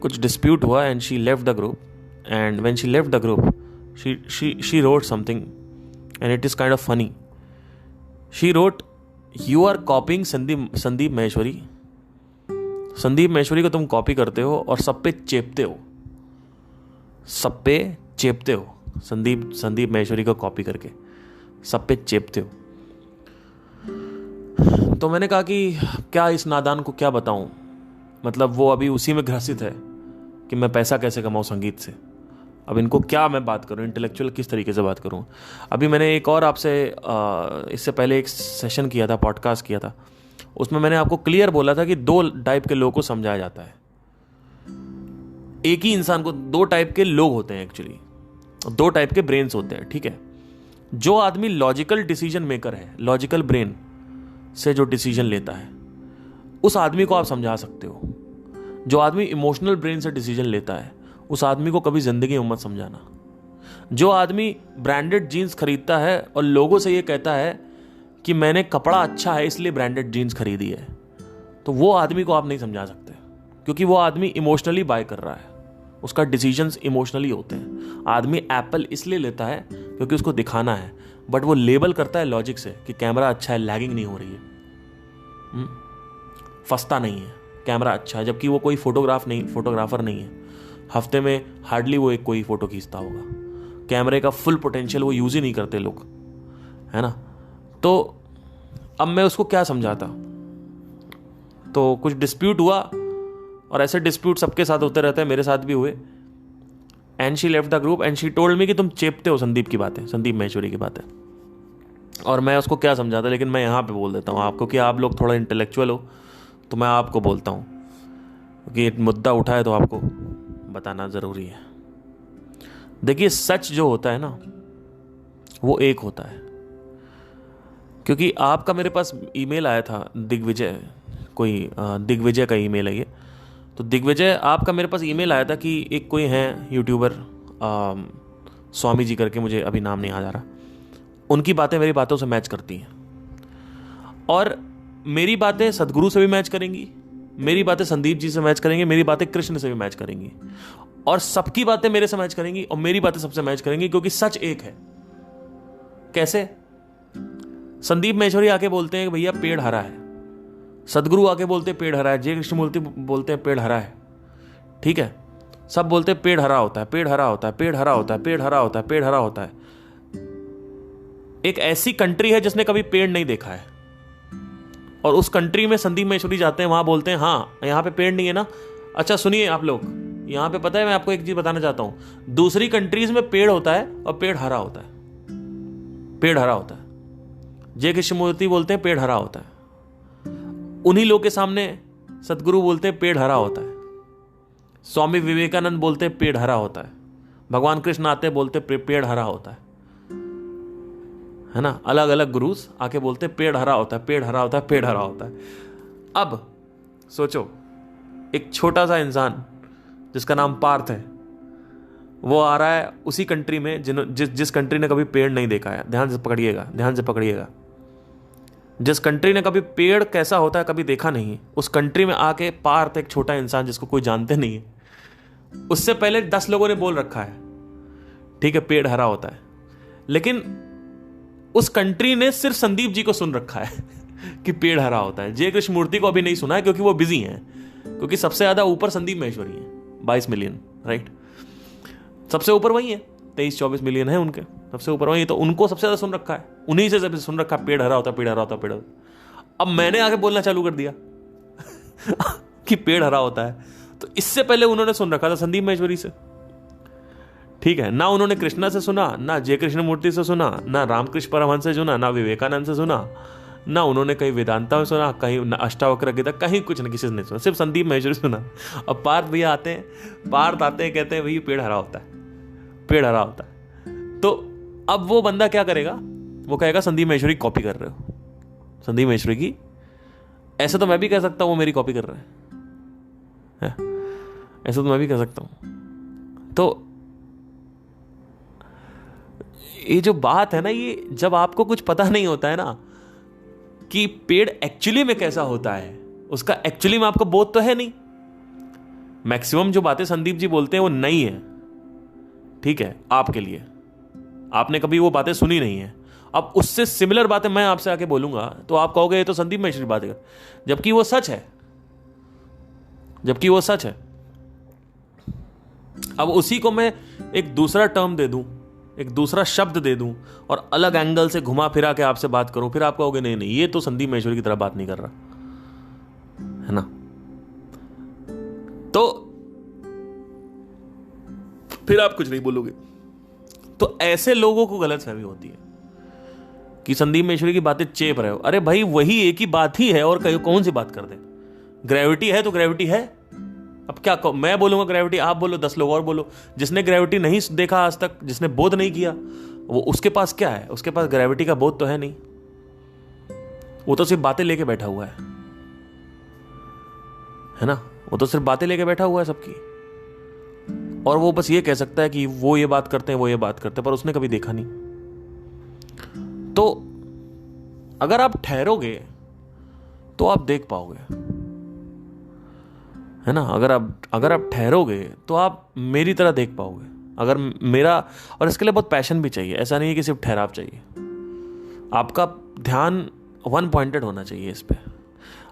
कुछ डिस्प्यूट हुआ, and she left the group, and when she left the group she wrote something, and it is kind of funny. She wrote, you are copying Sandeep Maheshwari. Sandeep Maheshwari को तुम कॉपी करते हो और सब पे चेपते हो, सब पे चेपते हो। संदीप महेश्वरी को कॉपी करके सब पे चेपते हो। तो मैंने कहा कि क्या इस नादान को क्या बताऊं, मतलब वो अभी उसी में ग्रसित है कि मैं पैसा कैसे कमाऊं संगीत से। अब इनको क्या मैं बात करूं, इंटेलेक्चुअल किस तरीके से बात करूं। अभी मैंने एक और आपसे इससे पहले एक सेशन किया था, पॉडकास्ट किया था, उसमें मैंने आपको क्लियर बोला था कि 2 टाइप के लोगों को समझाया जाता है। एक ही इंसान को 2 टाइप के लोग होते हैं, एक्चुअली 2 टाइप के ब्रेन्स होते हैं, ठीक है। जो आदमी लॉजिकल डिसीजन मेकर है, लॉजिकल ब्रेन से जो डिसीजन लेता है, उस आदमी को आप समझा सकते हो। जो आदमी इमोशनल ब्रेन से डिसीजन लेता है, उस आदमी को कभी जिंदगी में मत समझाना। जो आदमी ब्रांडेड जीन्स खरीदता है और लोगों से ये कहता है कि मैंने कपड़ा अच्छा है इसलिए ब्रांडेड जीन्स खरीदी है, तो वो आदमी को आप नहीं समझा सकते, क्योंकि वो आदमी इमोशनली बाय कर रहा है, उसका डिसीजंस इमोशनली होते हैं। आदमी एप्पल इसलिए लेता है क्योंकि उसको दिखाना है, बट वो लेबल करता है लॉजिक से कि कैमरा अच्छा है, लैगिंग नहीं हो रही है, फंसता नहीं है, कैमरा अच्छा है, जबकि वो कोई फोटोग्राफर नहीं है। हफ्ते में हार्डली वो कोई फोटो खींचता होगा। कैमरे का फुल पोटेंशियल वो यूज ही नहीं करते लोग, है ना। तो अब मैं उसको क्या समझाता। तो कुछ डिस्प्यूट हुआ, और ऐसे डिस्प्यूट सबके साथ होते रहते हैं, मेरे साथ भी हुए। And she left the group and she told me कि तुम चेपते हो संदीप की बातें, संदीप माहेश्वरी की बातें। और मैं उसको क्या समझाता, लेकिन मैं यहाँ पे बोल देता हूँ आपको कि आप लोग थोड़ा इंटेलेक्चुअल हो, तो मैं आपको बोलता हूँ कि एक मुद्दा उठा है तो आपको बताना ज़रूरी है। देखिए, सच जो होता है ना वो एक होता है। क्योंकि आपका मेरे पास ईमेल आया था, दिग्विजय, कोई दिग्विजय का ईमेल है ये। तो दिग्विजय, आपका मेरे पास ईमेल आया था कि एक कोई हैं यूट्यूबर, स्वामी जी करके, मुझे अभी नाम नहीं याद आ रहा, उनकी बातें मेरी बातों से मैच करती हैं, और मेरी बातें सदगुरु से भी मैच करेंगी, मेरी बातें संदीप जी से मैच करेंगी, मेरी बातें कृष्ण से भी मैच करेंगी, और सबकी बातें मेरे से मैच करेंगी, और मेरी बातें सबसे मैच करेंगी, क्योंकि सच एक है। कैसे? संदीप माहेश्वरी आके बोलते हैं कि भैया पेड़ हरा है, सदगुरु आके बोलते हैं पेड़ हरा है, जय कृष्णमूर्ति बोलते हैं पेड़ हरा है, ठीक है, सब बोलते हैं पेड़ हरा होता है, पेड़ हरा होता है, पेड़ हरा होता है, पेड़ हरा होता है, पेड़ हरा होता है। एक ऐसी कंट्री है जिसने कभी पेड़ नहीं देखा है, और उस कंट्री में संदीप माहेश्वरी जाते हैं, वहां बोलते हैं हाँ यहां पे पेड़ नहीं है ना। अच्छा सुनिए आप लोग, यहां पे पता है, मैं आपको एक चीज बताना चाहता हूं, दूसरी कंट्रीज में पेड़ होता है और पेड़ हरा होता है, पेड़ हरा होता है। जय कृष्णमूर्ति बोलते हैं पेड़ हरा होता है, उन्हीं लोग के सामने सदगुरु बोलते हैं पेड़ हरा होता है, स्वामी विवेकानंद बोलते हैं पेड़ हरा होता है, भगवान कृष्ण आते बोलते पेड़ हरा होता है ना। अलग अलग गुरुस आके बोलते पेड़ हरा होता है, पेड़ हरा होता है, पेड़ हरा होता है। अब सोचो, एक छोटा सा इंसान जिसका नाम पार्थ है, वो आ रहा है उसी कंट्री में जिस कंट्री ने कभी पेड़ नहीं देखा है। ध्यान से पकड़िएगा, ध्यान से पकड़िएगा। जिस कंट्री ने कभी पेड़ कैसा होता है कभी देखा नहीं, उस कंट्री में आके पार्थ, एक छोटा इंसान जिसको कोई जानते नहीं है, उससे पहले 10 लोगों ने बोल रखा है, ठीक है, पेड़ हरा होता है, लेकिन उस कंट्री ने सिर्फ संदीप जी को सुन रखा है कि पेड़ हरा होता है। जय कृष्णमूर्ति को अभी नहीं सुना है, क्योंकि वो बिजी हैं, क्योंकि सबसे ज्यादा ऊपर संदीप माहेश्वरी है, 22 मिलियन, राइट, सबसे ऊपर वही है, 23-24 मिलियन है उनके, सबसे ऊपर वही, तो उनको सबसे ज्यादा सुन रखा है, उन्हीं से सबसे सुन रखा है, पेड़ हरा होता है, पेड़ हरा होता है, पेड़। अब मैंने आके बोलना चालू कर दिया कि पेड़ हरा होता है, तो इससे पहले उन्होंने सुन रखा था संदीप माहेश्वरी से, ठीक है। ना उन्होंने कृष्णा से सुना, ना जय कृष्णमूर्ति से सुना, ना रामकृष्ण परमहंस से सुना, ना विवेकानंद से सुना, ना उन्होंने कहीं वेदांता में सुना, कहीं ना अष्टावक्र गीता, कहीं कुछ न किसी ने सुना, सिर्फ संदीप माहेश्वरी सुना। अब पार्थ भैया आते हैं, पार्थ आते हैं, कहते हैं भैया पेड़ हरा होता है, पेड़ हरा होता है। तो अब वो बंदा क्या करेगा, वो कहेगा संदीप माहेश्वरी कॉपी कर रहे हो, संदीप माहेश्वरी की। ऐसे तो मैं भी कह सकता हूं वो मेरी कॉपी कर रहा है, ऐसा तो मैं भी कह सकता हूं। तो ये जो बात है ना, ये जब आपको कुछ पता नहीं होता है ना कि पेड़ एक्चुअली में कैसा होता है, उसका एक्चुअली में आपको बोध तो है नहीं। मैक्सिमम जो बातें संदीप जी बोलते हैं वो नहीं है, ठीक है, आपके लिए, आपने कभी वो बातें सुनी नहीं है। अब उससे सिमिलर बातें मैं आपसे आके बोलूंगा तो आप कहोगे ये तो संदीप माहेश्वरी बात है, जबकि वो सच है, जबकि वो सच है। अब उसी को मैं एक दूसरा टर्म दे दूं, एक दूसरा शब्द दे दूं, और अलग एंगल से घुमा फिरा के आपसे बात करूं, फिर आप कहोगे नहीं नहीं ये तो संदीप माहेश्वरी की तरह बात नहीं कर रहा है ना। तो फिर आप कुछ नहीं बोलोगे। तो ऐसे लोगों को गलतफहमी होती है कि संदीप माहेश्वरी की बातें चेप रहे हो। अरे भाई वही एक ही बात ही है, और कौन सी बात कर दे। ग्रेविटी है तो ग्रेविटी है, अब क्या मैं बोलूंगा ग्रेविटी, आप बोलो, 10 लोग और बोलो। जिसने ग्रेविटी नहीं देखा आज तक, जिसने बोध नहीं किया, वो उसके पास क्या है, उसके पास ग्रेविटी का बोध तो है नहीं, वो तो सिर्फ बातें लेके बैठा हुआ है ना, वो तो सिर्फ बातें लेके बैठा हुआ है सबकी, और वो बस ये कह सकता है कि वो ये बात करते हैं, वो ये बात करते हैं, पर उसने कभी देखा नहीं। तो अगर आप ठहरोगे तो आप देख पाओगे, है ना। अगर आप ठहरोगे तो आप मेरी तरह देख पाओगे। अगर मेरा, और इसके लिए बहुत पैशन भी चाहिए, ऐसा नहीं है कि सिर्फ ठहराव चाहिए, आपका ध्यान वन पॉइंटेड होना चाहिए इस पे।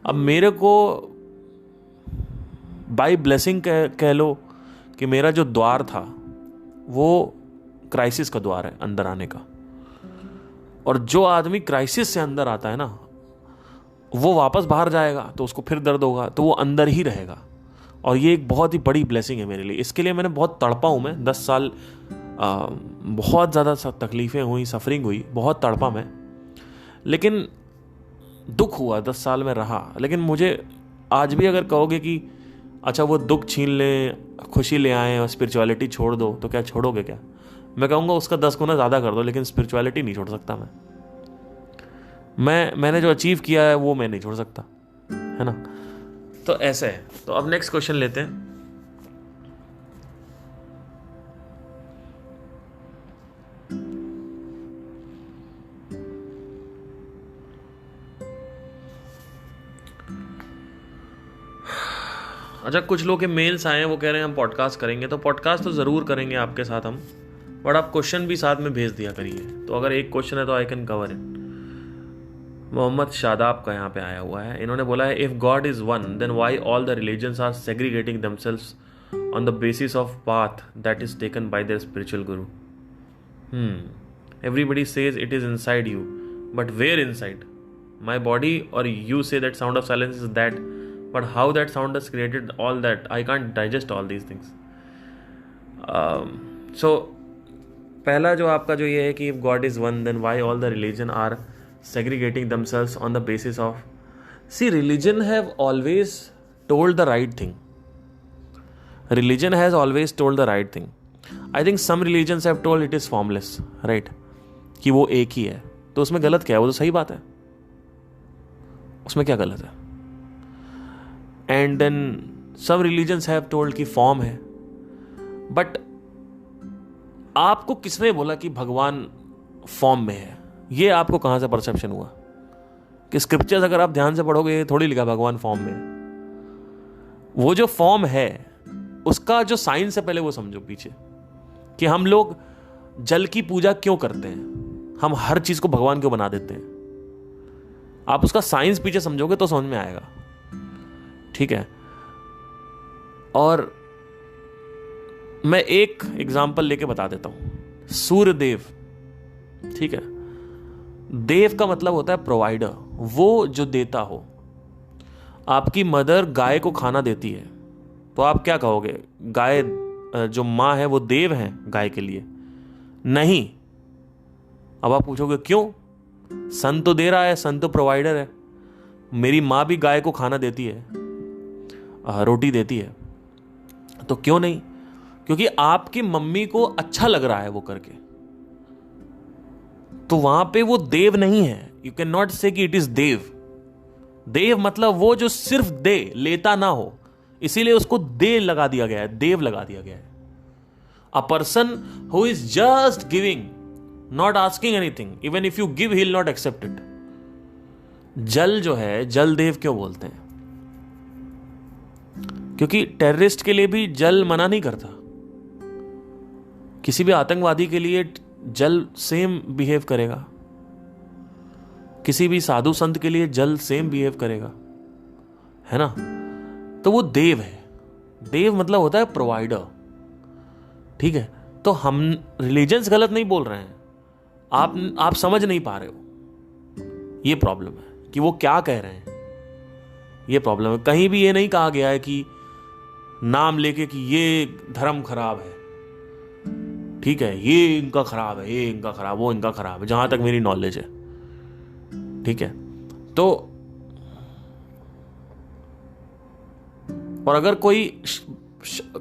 अब मेरे को बाय ब्लेसिंग कह लो कि मेरा जो द्वार था वो क्राइसिस का द्वार है, अंदर आने का। और जो आदमी क्राइसिस से अंदर आता है ना, वो वापस बाहर जाएगा तो उसको फिर दर्द होगा, तो वो अंदर ही रहेगा। और ये एक बहुत ही बड़ी ब्लेसिंग है मेरे लिए। इसके लिए मैंने बहुत तड़पा हूँ मैं 10 साल। बहुत ज़्यादा तकलीफ़ें हुई, सफरिंग हुई, बहुत तड़पा मैं, लेकिन दुख हुआ, 10 साल में रहा। लेकिन मुझे आज भी अगर कहोगे कि अच्छा वो दुख छीन लें, खुशी ले आएँ और स्पिरिचुअलिटी छोड़ दो, तो क्या छोड़ोगे क्या? मैं कहूँगा उसका 10 गुना ज़्यादा कर दो, लेकिन स्पिरिचुअलिटी नहीं छोड़ सकता मैंने जो अचीव किया है वो मैं नहीं छोड़ सकता, है ना। तो ऐसे है। तो अब नेक्स्ट क्वेश्चन लेते हैं। अच्छा, कुछ लोग के मेल्स आए हैं, वो कह रहे हैं हम पॉडकास्ट करेंगे। तो पॉडकास्ट तो ज़रूर करेंगे आपके साथ हम, बट आप क्वेश्चन भी साथ में भेज दिया करिए। तो अगर एक क्वेश्चन है तो I can cover it. Mohammad Shadab का यहाँ पे आया हुआ है। इन्होंने बोला है, if god is one then why all the religions are segregating themselves on the basis of path that is taken by their spiritual guru. Everybody says it is inside you, but where inside my body? और you say that sound of silence is that, but how that sound has created all that? I can't digest all these things. So पहला जो आपका जो ये है कि if God is one then why all the religion are segregating themselves on the basis of, see, religion have always told the right thing. Religion has always told the right thing. I think some religions have told it is formless, right? कि वो एक ही है, तो उसमें गलत क्या है? वो तो सही बात है, उसमें क्या गलत है? And then some religions have told कि फॉर्म है। बट आपको किसने बोला कि भगवान फॉर्म में है? ये आपको कहां से परसेप्शन हुआ? कि स्क्रिप्चर्स अगर आप ध्यान से पढ़ोगे, ये थोड़ी लिखा भगवान फॉर्म में है। वो जो फॉर्म है उसका जो साइंस है, पहले वो समझो पीछे, कि हम लोग जल की पूजा क्यों करते हैं, हम हर चीज को भगवान क्यों बना देते हैं। आप उसका साइंस पीछे समझोगे तो समझ में आएगा, ठीक है। और मैं एक एग्जाम्पल लेके बता देता हूं। सूर्य देव, ठीक है, देव का मतलब होता है प्रोवाइडर, वो जो देता हो। आपकी मदर गाय को खाना देती है, तो आप क्या कहोगे? गाय जो माँ है वो देव है गाय के लिए? नहीं। अब आप पूछोगे क्यों? सन तो दे रहा है, सन तो प्रोवाइडर है। मेरी माँ भी गाय को खाना देती है, रोटी देती है, तो क्यों नहीं? क्योंकि आपकी मम्मी को अच्छा लग रहा है वो करके, तो वहां पे वो देव नहीं है। यू कैन नॉट से कि इट इज देव। देव मतलब वो जो सिर्फ दे, लेता ना हो, इसीलिए उसको दे लगा दिया गया है, देव लगा दिया गया है। A person who is just giving, not asking anything, even if you give he will not accept it. जल जो है, जल देव क्यों बोलते हैं? क्योंकि टेररिस्ट के लिए भी जल मना नहीं करता, किसी भी आतंकवादी के लिए जल सेम बिहेव करेगा, किसी भी साधु संत के लिए जल सेम बिहेव करेगा, है ना। तो वो देव है। देव मतलब होता है प्रोवाइडर, ठीक है। तो हम रिलीजन्स गलत नहीं बोल रहे हैं, आप समझ नहीं पा रहे हो, ये प्रॉब्लम है कि वो क्या कह रहे हैं, ये प्रॉब्लम है। कहीं भी ये नहीं कहा गया है कि नाम लेके कि ये धर्म खराब है, ठीक है, ये इनका खराब है, ये इनका खराब, वो इनका खराब है, जहां तक मेरी नॉलेज है, ठीक है। तो और अगर कोई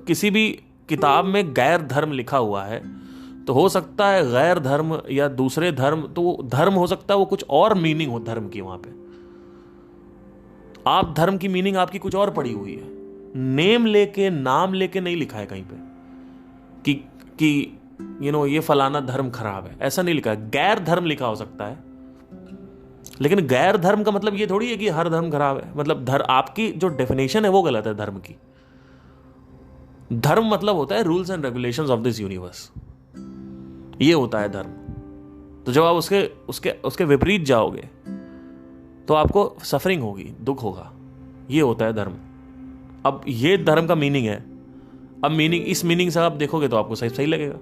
किसी भी किताब में गैर धर्म लिखा हुआ है, तो हो सकता है गैर धर्म या दूसरे धर्म, तो धर्म हो सकता है वो कुछ और मीनिंग हो धर्म की। वहां पे आप धर्म की मीनिंग आपकी कुछ और पड़ी हुई है, नेम लेके, नाम लेके नहीं लिखा है कहीं पे कि ये फलाना धर्म खराब है, ऐसा नहीं लिखा है। गैर धर्म लिखा हो सकता है, लेकिन गैर धर्म का मतलब ये थोड़ी है कि हर धर्म खराब है। मतलब आपकी जो डेफिनेशन है वो गलत है धर्म की। धर्म मतलब होता है rules and regulations of this universe, ये होता है धर्म। तो जब आप उसके विपरीत जाओगे तो आपको सफरिंग होगी, दुख होगा, ये होता है धर्म। अब ये धर्म का मीनिंग है। अब इस मीनिंग से आप देखोगे तो आपको सही लगेगा।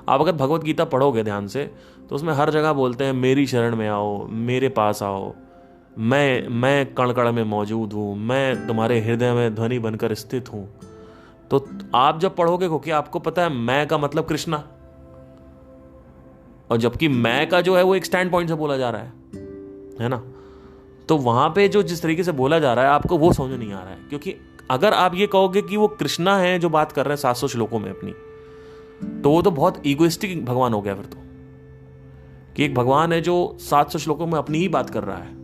आप अगर भगवत गीता पढ़ोगे ध्यान से तो उसमें हर जगह बोलते हैं मेरी शरण में आओ, मेरे पास आओ, मैं कण कण में मौजूद हूँ, मैं तुम्हारे हृदय में ध्वनि बनकर स्थित हूँ। तो आप जब पढ़ोगे क्योंकि आपको पता है मैं का मतलब कृष्णा, और जबकि मैं का जो है वो एक स्टैंड पॉइंट से बोला जा रहा है ना। तो वहां पे जो जिस तरीके से बोला जा रहा है आपको वो समझ नहीं आ रहा है, क्योंकि अगर आप ये कहोगे कि वो कृष्णा है जो बात कर रहे हैं 700 श्लोकों में अपनी, तो वो तो बहुत ईगोइस्टिक भगवान हो गया फिर तो, कि एक भगवान है जो 700 श्लोकों में अपनी ही बात कर रहा है।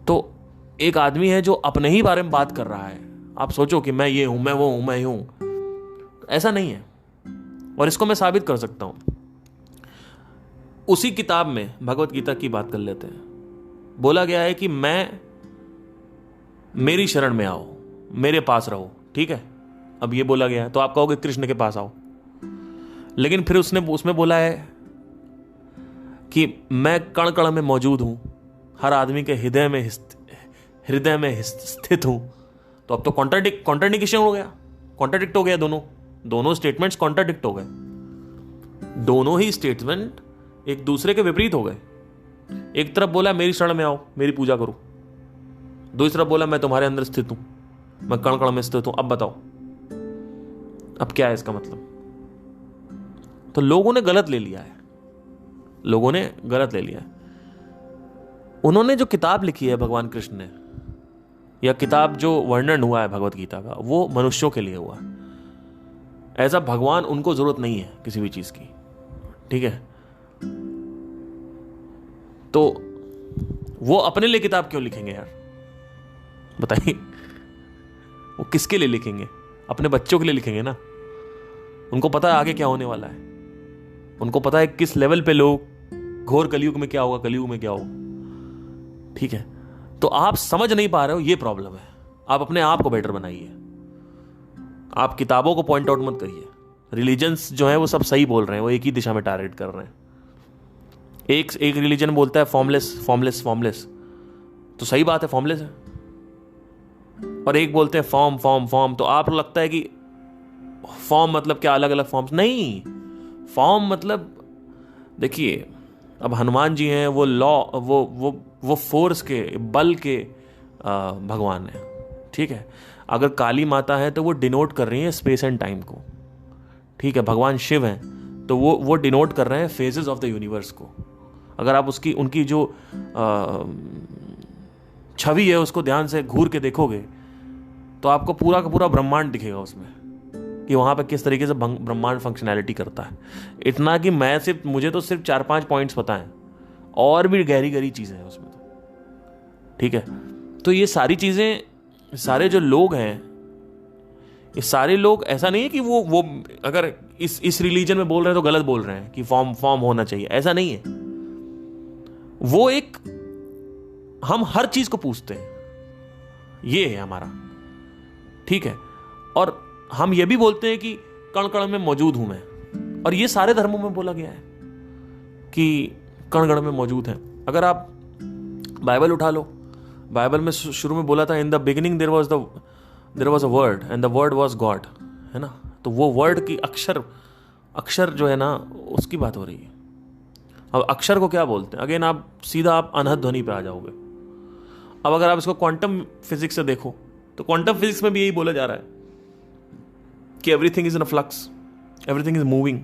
तो एक आदमी है जो अपने ही बारे में बात कर रहा है। आप सोचो कि मैं ये हूं, मैं वो हूं, मैं यूं, ऐसा नहीं है। और इसको मैं साबित कर सकता हूं। उसी किताब में भगवत गीता की बात कर लेते हैं। बोला गया है कि मेरी शरण में आओ, मेरे पास रहो, ठीक है। अब ये बोला गया है तो आप कहोगे कृष्ण के पास आओ, लेकिन फिर उसमें बोला है कि मैं कण कण में मौजूद हूं, हर आदमी के हृदय में स्थित हूं। तो अब तो कॉन्ट्राडिक्शन हो गया, कॉन्ट्राडिक्ट हो गया, दोनों स्टेटमेंट्स कॉन्ट्राडिक्ट हो गए। दोनों ही स्टेटमेंट एक दूसरे के विपरीत हो गए। एक तरफ बोला मेरी शरण में आओ, मेरी पूजा करो, दूसरी तरफ बोला मैं तुम्हारे अंदर स्थित हूं, मैं कण कण में स्थित हूं। अब बताओ अब क्या है इसका मतलब? तो लोगों ने गलत ले लिया है, उन्होंने जो किताब लिखी है भगवान कृष्ण ने, या किताब जो वर्णन हुआ है भगवत गीता का, वो मनुष्यों के लिए हुआ है। ऐसा भगवान उनको जरूरत नहीं है किसी भी चीज की, ठीक है। तो वो अपने लिए किताब क्यों लिखेंगे यार, बताइए? वो किसके लिए लिखेंगे? अपने बच्चों के लिए लिखेंगे ना। उनको पता है आगे क्या होने वाला है, उनको पता है किस लेवल पे लोग, घोर कलयुग में क्या होगा, कलयुग में क्या होगा, ठीक है। तो आप समझ नहीं पा रहे हो, ये प्रॉब्लम है। आप अपने आप को बेटर बनाइए, आप किताबों को पॉइंट आउट मत करिए। रिलीजन्स जो है वो सब सही बोल रहे हैं, वो एक ही दिशा में टारगेट कर रहे हैं। एक रिलीजन बोलता है फॉर्मलेस, तो सही बात है, फॉर्मलेस है। और एक बोलते हैं फॉर्म। तो आप लगता है कि फॉर्म मतलब क्या, अलग अलग फॉर्म्स? नहीं, फॉर्म मतलब देखिए, अब हनुमान जी हैं, वो लॉ, वो फोर्स के, बल के भगवान है, ठीक है। अगर काली माता है तो वो डिनोट कर रही है स्पेस एंड टाइम को, ठीक है। भगवान शिव हैं तो वो डिनोट कर रहे हैं फेजेस ऑफ द यूनिवर्स को। अगर आप उनकी जो छवि है उसको ध्यान से घूर के देखोगे तो आपको पूरा का पूरा ब्रह्मांड दिखेगा उसमें, कि वहां पे किस तरीके से ब्रह्मांड फंक्शनैलिटी करता है। इतना कि मुझे तो सिर्फ 4-5 पॉइंट्स पता है, और भी गहरी चीजें हैं उसमें, ठीक है। तो ये सारी चीजें, सारे जो लोग हैं, ये सारे लोग, ऐसा नहीं है कि वो अगर इस रिलीजन में बोल रहे हैं तो गलत बोल रहे हैं कि फॉर्म होना चाहिए, ऐसा नहीं है। वो एक, हम हर चीज को पूछते हैं, ये है हमारा, ठीक है। और हम ये भी बोलते हैं कि कण कण में मौजूद हूं मैं, और ये सारे धर्मों में बोला गया है कि कण कण में मौजूद है। अगर आप बाइबल उठा लो, बाइबल में शुरू में बोला था in the beginning there was a word and the word was God, है ना। तो वो वर्ड की अक्षर जो है ना, उसकी बात हो रही है। अब अक्षर को क्या बोलते हैं? अगेन आप सीधा अनहद ध्वनि पे आ जाओगे। अब अगर आप इसको क्वांटम फिजिक्स से देखो तो क्वांटम फिजिक्स में भी यही बोला जा रहा है कि everything is in a flux, everything is moving,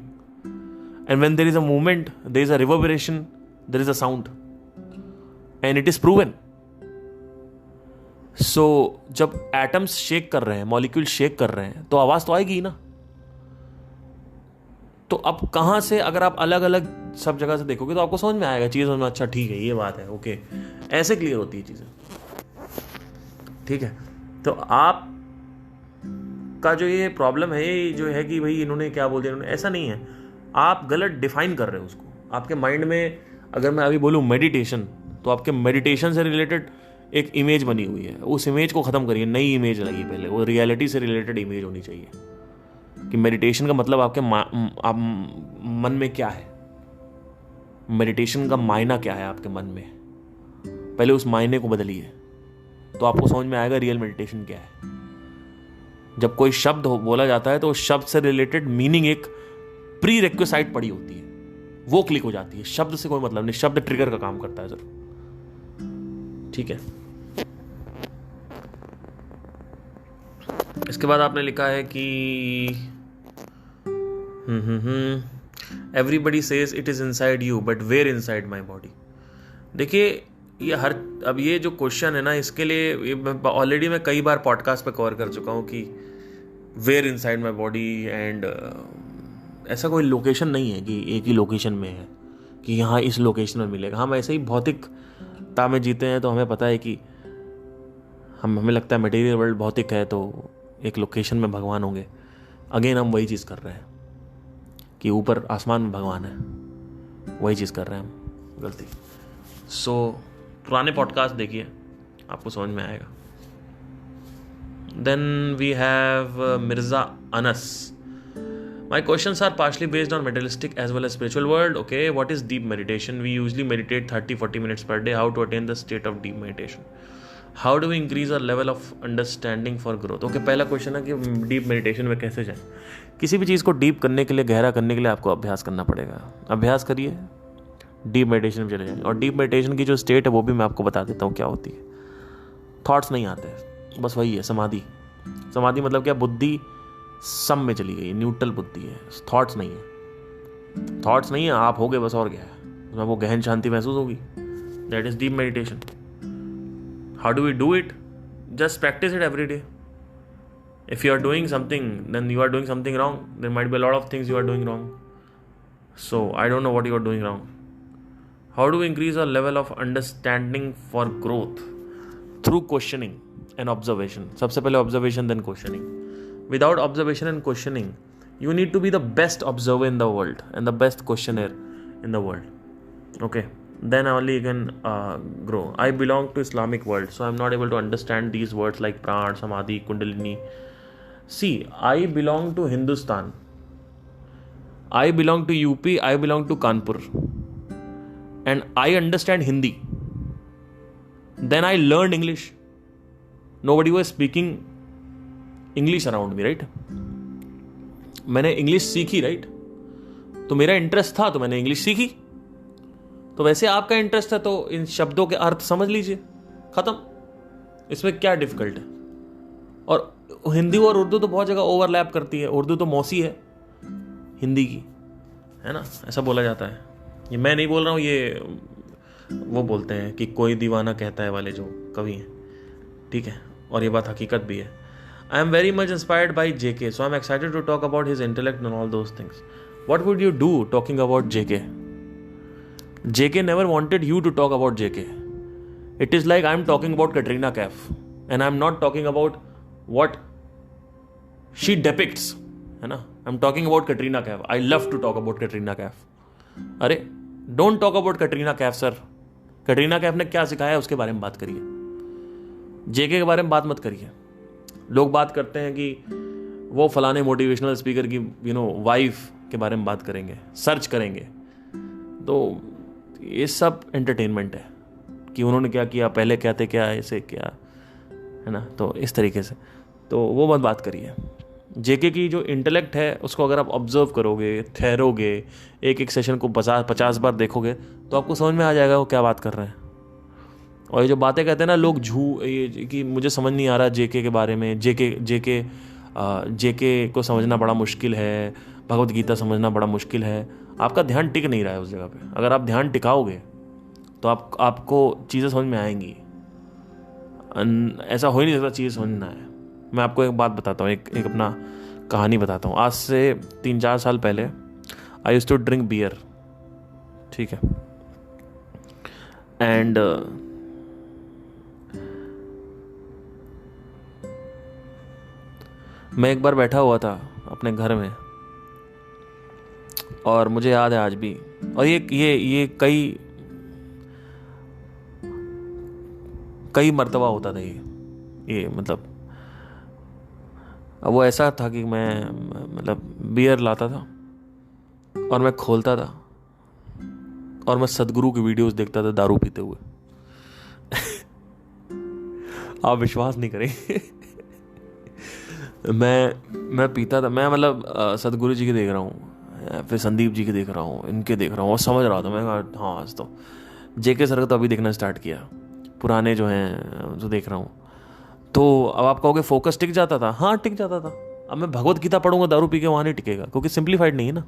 and when there is a movement there is a reverberation, there is a sound, and it is proven. So जब एटम्स शेक कर रहे हैं, मॉलिक्यूल शेक कर रहे हैं, तो आवाज तो आएगी ही ना। तो अब कहां से, अगर आप अलग अलग सब जगह से देखोगे तो आपको समझ में आएगा, चीज समझ में, अच्छा ठीक है ये बात है, ओके, ऐसे क्लियर होती है चीजें, ठीक है। तो आप का जो ये प्रॉब्लम है, ये जो है कि भाई इन्होंने क्या बोल दिया, इन्होंने, ऐसा नहीं है। आप गलत डिफाइन कर रहे हो उसको। आपके माइंड में अगर मैं अभी बोलूं मेडिटेशन, तो आपके मेडिटेशन से रिलेटेड एक इमेज बनी हुई है, उस इमेज को खत्म करिए, नई इमेज लगी पहले, वो रियलिटी से रिलेटेड इमेज होनी चाहिए कि मेडिटेशन का मतलब आपके मन में क्या है, मेडिटेशन का मायना क्या है आपके मन में। पहले उस मायने को बदलिए तो आपको समझ में आएगा रियल मेडिटेशन क्या है। जब कोई शब्द बोला जाता है तो उस शब्द से रिलेटेड मीनिंग एक प्री रिक्विसाइट पड़ी होती है, वो क्लिक हो जाती है। शब्द से कोई मतलब नहीं, शब्द ट्रिगर का काम करता है सर। ठीक है, इसके बाद आपने लिखा है कि everybody says it is inside you but where inside my body. देखिए ये अब ये जो क्वेश्चन है ना, इसके लिए ऑलरेडी मैं कई बार पॉडकास्ट पे कवर कर चुका हूँ कि where inside my body, and ऐसा कोई लोकेशन नहीं है कि एक ही लोकेशन में है कि यहाँ इस लोकेशन में मिलेगा। हम ऐसे ही भौतिकता में जीते हैं, तो हमें पता है कि हमें लगता है मटेरियल वर्ल्ड भौतिक है, तो एक लोकेशन में भगवान होंगे। अगेन हम वही चीज़ कर रहे हैं कि ऊपर आसमान में भगवान है, वही चीज़ कर रहे हैं हम, गलती। सो पुराने पॉडकास्ट देखिए, आपको समझ में आएगा। Then we have Mirza Anas. My questions are partially based on materialistic as well as spiritual world. Okay, what is deep meditation? We usually meditate 30-40 minutes per day. How to attain the state of deep meditation? How do we increase our level of understanding for growth? Okay, पहला question है कि deep meditation में कैसे जाएं। किसी भी चीज़ को deep करने के लिए, गहरा करने के लिए आपको अभ्यास करना पड़ेगा। अभ्यास करिए, डीप मेडिटेशन में चले जाएंगे। और डीप मेडिटेशन की जो स्टेट है वो भी मैं आपको बता देता हूँ क्या होती है। थॉट्स नहीं आते, बस वही है समाधि। समाधि मतलब क्या? बुद्धि सम में चली गई, न्यूट्रल बुद्धि है, थॉट्स नहीं है। थॉट्स नहीं है, आप हो गए बस, और क्या है उसमें? वो गहन शांति महसूस होगी। That is deep meditation. How do we do it? Just practice it every day. If you are doing something then you are doing something wrong, there might be a lot of things you are doing wrong, so I don't know what you are doing wrong. How do we increase our level of understanding for growth? Through questioning and observation. सबसे पहले observation, then questioning. Without observation and questioning, you need to be the best observer in the world and the best questioner in the world. Okay, then only you can grow. I belong to Islamic world, so I'm not able to understand these words like pran, samadhi, kundalini. See, I belong to Hindustan. I belong to UP. I belong to Kanpur, and I understand Hindi. Then I learned English. Nobody was speaking English around me, right? मैंने English सीखी, right? तो मेरा interest था तो मैंने English सीखी। तो वैसे आपका इंटरेस्ट है तो इन शब्दों के अर्थ समझ लीजिए, खत्म। इसमें क्या डिफिकल्ट है? और हिंदी और उर्दू तो बहुत जगह ओवरलैप करती है। उर्दू तो मौसी है हिंदी की, है ना? ऐसा बोला जाता है। ये मैं नहीं बोल रहा हूँ, ये वो बोलते हैं कि कोई दीवाना कहता है वाले जो कवि हैं, ठीक है? और ये बात हकीकत भी है। I am very much inspired by JK, so I'm excited to talk about his intellect and all those things. What would you do talking about JK? JK never wanted you to talk about JK. It is like I'm talking about Katrina Kaif, and I'm not talking about what she depicts, है ना? I'm talking about Katrina Kaif. I love to talk about Katrina Kaif. अरे, don't talk about Katrina Kaif, sir. Katrina Kaif ने क्या सिखाया उसके बारे में बात करिए। JK के बारे में बात मत करिए। लोग बात करते हैं कि वो फलाने मोटिवेशनल स्पीकर की वाइफ के बारे में बात करेंगे, सर्च करेंगे। तो ये सब एंटरटेनमेंट है कि उन्होंने क्या किया, पहले क्या थे, क्या ऐसे क्या, है ना? तो इस तरीके से तो वो मत बात करिए। जेके की जो इंटेलेक्ट है उसको अगर आप ऑब्जर्व करोगे, ठहरोगे, एक एक सेशन को 50 बार देखोगे तो आपको समझ में आ जाएगा वो क्या बात कर रहे हैं। और ये जो बातें कहते हैं ना लोग ये कि मुझे समझ नहीं आ रहा जेके के बारे में, जेके को समझना बड़ा मुश्किल है, भगवत गीता समझना बड़ा मुश्किल है। आपका ध्यान टिक नहीं रहा है उस जगह पे। अगर आप ध्यान टिकाओगे तो आपको चीज़ें समझ में आएंगी। ऐसा हो ही नहीं सकता चीज़ें समझना है। मैं आपको एक बात बताता हूँ, एक अपना कहानी बताता हूँ। आज से 3-4 साल पहले I used to drink beer, ठीक है? एंड मैं एक बार बैठा हुआ था अपने घर में और मुझे याद है आज भी, और ये कई मर्तबा होता था ये मतलब। अब वो ऐसा था कि मैं मतलब बियर लाता था और मैं खोलता था और मैं सदगुरु की वीडियोस देखता था दारू पीते हुए। आप विश्वास नहीं करेंगे। मैं पीता था, मैं मतलब सदगुरु जी की देख रहा हूँ, फिर संदीप जी के देख रहा हूँ, इनके देख रहा हूँ, और समझ रहा था। मैं कहा हाँ आज तो जेके सर का तो अभी देखना स्टार्ट किया, पुराने जो हैं जो देख रहा हूँ। तो अब आप कहोगे फोकस टिक जाता था? हाँ टिक जाता था। अब मैं भगवत गीता पढ़ूंगा दारू पी के, वहाँ नहीं टिकेगा, क्योंकि सिंप्लीफाइड नहीं है ना,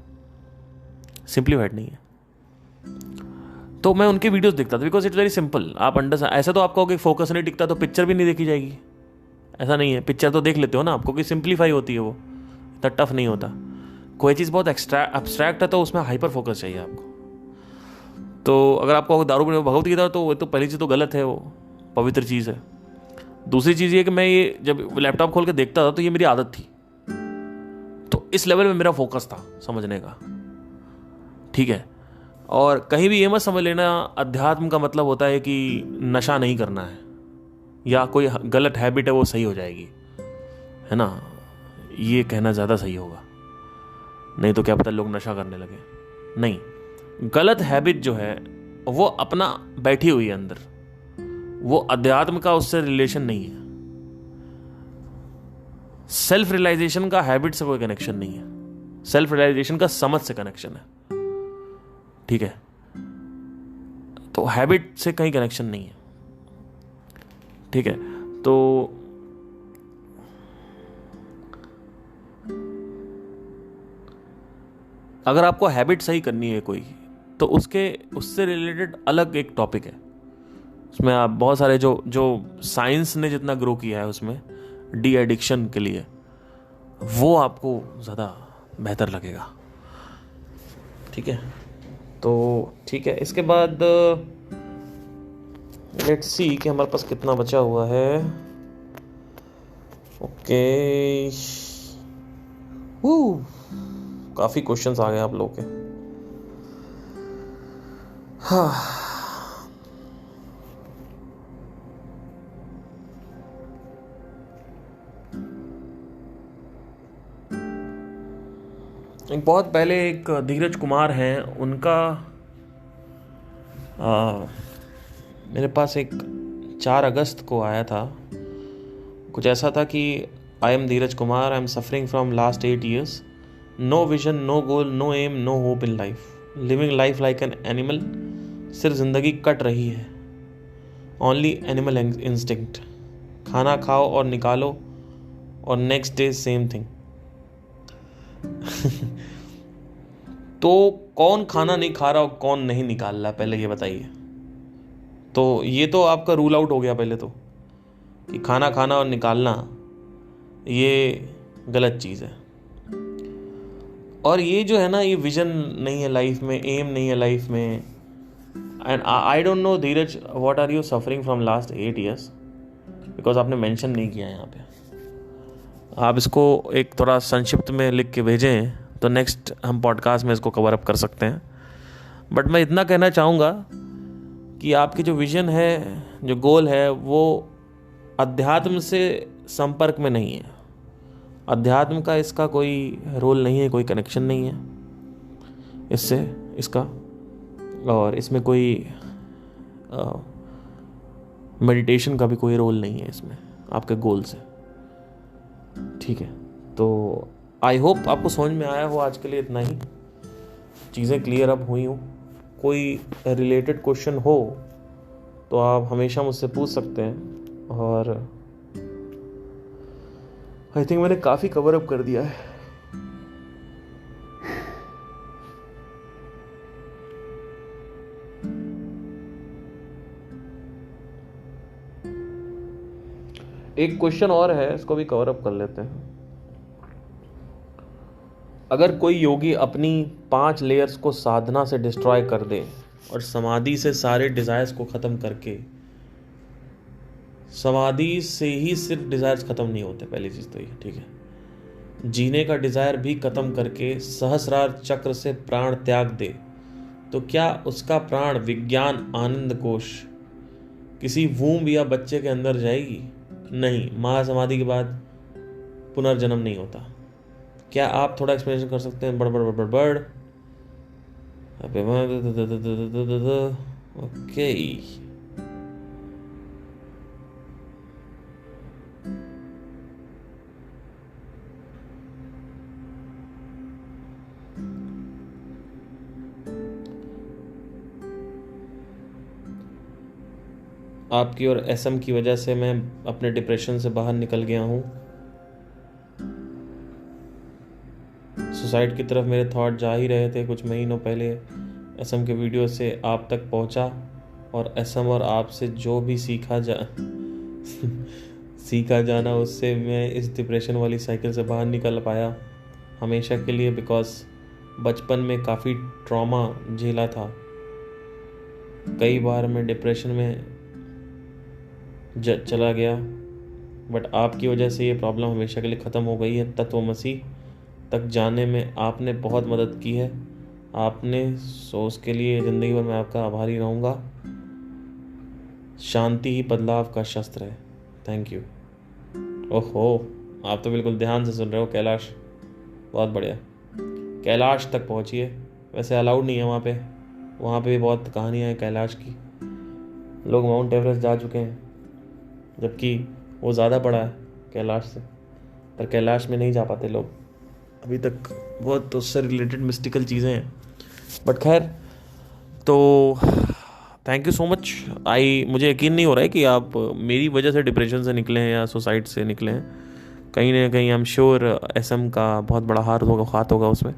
सिंप्लीफाइड नहीं है। तो मैं उनके वीडियोस देखता था, बिकॉज इट्स वेरी सिंपल। आप अंडर ऐसा तो आप कहोगे फोकस नहीं टिकता तो पिक्चर भी नहीं देखी जाएगी, ऐसा नहीं है। पिक्चर तो देख लेते हो ना आपको, कि सिंप्लीफाई होती है, वो इतना टफ नहीं होता। कोई चीज़ बहुत एब्स्ट्रैक्ट है तो उसमें हाइपर फोकस चाहिए आपको। तो अगर आपको दारू पीने भगवत गीता, तो वो तो पहली चीज़ तो गलत है, वो पवित्र चीज़ है। दूसरी चीज़ ये कि मैं ये जब लैपटॉप खोल के देखता था तो ये मेरी आदत थी, तो इस लेवल में मेरा फोकस था समझने का, ठीक है। और कहीं भी ये मत समझ लेना अध्यात्म का मतलब होता है कि नशा नहीं करना है या कोई गलत हैबिट है वो सही हो जाएगी, है ना। ये कहना ज़्यादा सही होगा, नहीं तो क्या पता लोग नशा करने लगे। नहीं, गलत हैबिट जो है वो अपना बैठी हुई है अंदर, वो अध्यात्म का उससे रिलेशन नहीं है। सेल्फ रियलाइजेशन का हैबिट से कोई कनेक्शन नहीं है, सेल्फ रियलाइजेशन का समझ से कनेक्शन है, ठीक है। तो हैबिट से कहीं कनेक्शन नहीं है, ठीक है। तो अगर आपको हैबिट सही करनी है कोई, तो उससे रिलेटेड अलग एक टॉपिक है। उसमें आप बहुत सारे जो साइंस ने जितना ग्रो किया है उसमें डी एडिक्शन के लिए, वो आपको ज़्यादा बेहतर लगेगा, ठीक है। तो ठीक है, इसके बाद लेट्स सी कि हमारे पास कितना बचा हुआ है। ओके, काफ़ी क्वेश्चंस आ गए आप लोगों के। हाँ, एक बहुत पहले एक धीरज कुमार हैं, उनका मेरे पास एक 4 अगस्त को आया था। कुछ ऐसा था कि I am Dheeraj Kumar, I am suffering from last 8 years, no vision, no goal, no aim, no hope in life, living life like an animal, सिर्फ जिंदगी कट रही है, ओनली एनिमल इंस्टिंक्ट, खाना खाओ और निकालो और नेक्स्ट डे सेम थिंग। तो कौन खाना नहीं खा रहा और कौन नहीं निकाल रहा, पहले ये बताइए। तो ये तो आपका रूल आउट हो गया पहले तो, कि खाना खाना और निकालना ये गलत चीज़ है। और ये जो है ना, ये विजन नहीं है लाइफ में, एम नहीं है लाइफ में। And I don't know Dheeraj what are you suffering from last 8 years, because आपने मेंशन नहीं किया यहाँ पे। आप इसको एक थोड़ा संक्षिप्त में लिख के भेजें तो नेक्स्ट हम पॉडकास्ट में इसको कवर अप कर सकते हैं। बट मैं इतना कहना चाहूँगा कि आपकी जो विजन है, जो गोल है, वो अध्यात्म से संपर्क में नहीं है। अध्यात्म का इसका कोई रोल नहीं है, कोई कनेक्शन नहीं है इससे, इसका, और इसमें कोई मेडिटेशन का भी कोई रोल नहीं है इसमें आपके गोल से, ठीक है। तो आई होप आपको समझ में आया हो। आज के लिए इतना ही, चीज़ें क्लियर अप हुई हूँ। कोई रिलेटेड क्वेश्चन हो तो आप हमेशा मुझसे पूछ सकते हैं, और आई थिंक मैंने काफ़ी कवर अप कर दिया है। एक क्वेश्चन और है, इसको भी कवर अप कर लेते हैं। अगर कोई योगी अपनी 5 लेयर्स को साधना से डिस्ट्रॉय कर दे और समाधि से सारे डिजायर्स को ख़त्म करके, समाधि से ही सिर्फ डिजायर्स ख़त्म नहीं होते, पहली चीज़ तो ये, ठीक है, जीने का डिज़ायर भी ख़त्म करके सहस्रार चक्र से प्राण त्याग दे, तो क्या उसका प्राण विज्ञान आनंद कोश किसी वूम्ब या बच्चे के अंदर जाएगी? नहीं, महासमाधि के बाद पुनर्जन्म नहीं होता। क्या आप थोड़ा एक्सप्लेनेशन कर सकते हैं? बड़ बड़ बड़ बड़ बड़ ओके, आपकी और एसएम की वजह से मैं अपने डिप्रेशन से बाहर निकल गया हूँ। सुसाइड की तरफ मेरे थॉट जा ही रहे थे। कुछ महीनों पहले एसएम के वीडियो से आप तक पहुँचा और एसएम और आपसे जो भी सीखा जाना, उससे मैं इस डिप्रेशन वाली साइकिल से बाहर निकल पाया हमेशा के लिए। बिकॉज बचपन में काफ़ी ट्रॉमा झेला था। कई बार मैं डिप्रेशन में चला गया, बट आपकी वजह से ये प्रॉब्लम हमेशा के लिए ख़त्म हो गई है। तत्वमसी तक जाने में आपने बहुत मदद की है। आपने सोच के लिए ज़िंदगी भर मैं आपका आभारी रहूँगा। शांति ही बदलाव का शस्त्र है। Thank you. ओहो, आप तो बिल्कुल ध्यान से सुन रहे हो कैलाश, बहुत बढ़िया। कैलाश तक पहुँचिए। वैसे अलाउड नहीं है वहाँ पे भी बहुत कहानियाँ हैं कैलाश की। लोग माउंट एवरेस्ट जा चुके हैं, जबकि वो ज़्यादा बड़ा है कैलाश से, पर कैलाश में नहीं जा पाते लोग अभी तक। बहुत उससे रिलेटेड मिस्टिकल चीज़ें हैं। बट खैर, तो थैंक यू सो मच। मुझे यकीन नहीं हो रहा है कि आप मेरी वजह से डिप्रेशन से निकले हैं या सुसाइड से निकले हैं। कहीं ना कहीं आई एम श्योर एसएम का बहुत बड़ा हाथ होगा उसमें।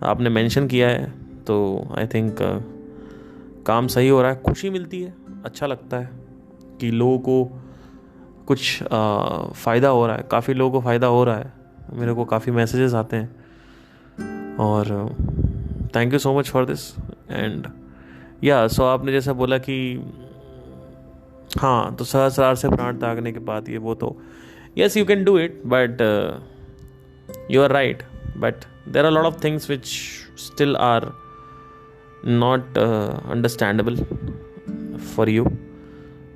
आपने मेंशन किया है तो आई थिंक काम सही हो रहा है। खुशी मिलती है, अच्छा लगता है कि लोगों को कुछ फ़ायदा हो रहा है। काफ़ी लोगों को फ़ायदा हो रहा है। मेरे को काफ़ी मैसेजेस आते हैं और thank you so much for this. And so आपने जैसा बोला कि हाँ, तो सहस्रार से प्राण त्यागने के बाद ये वो, तो yes you can do it, but you are right. But there are lot of things which still are not understandable for you.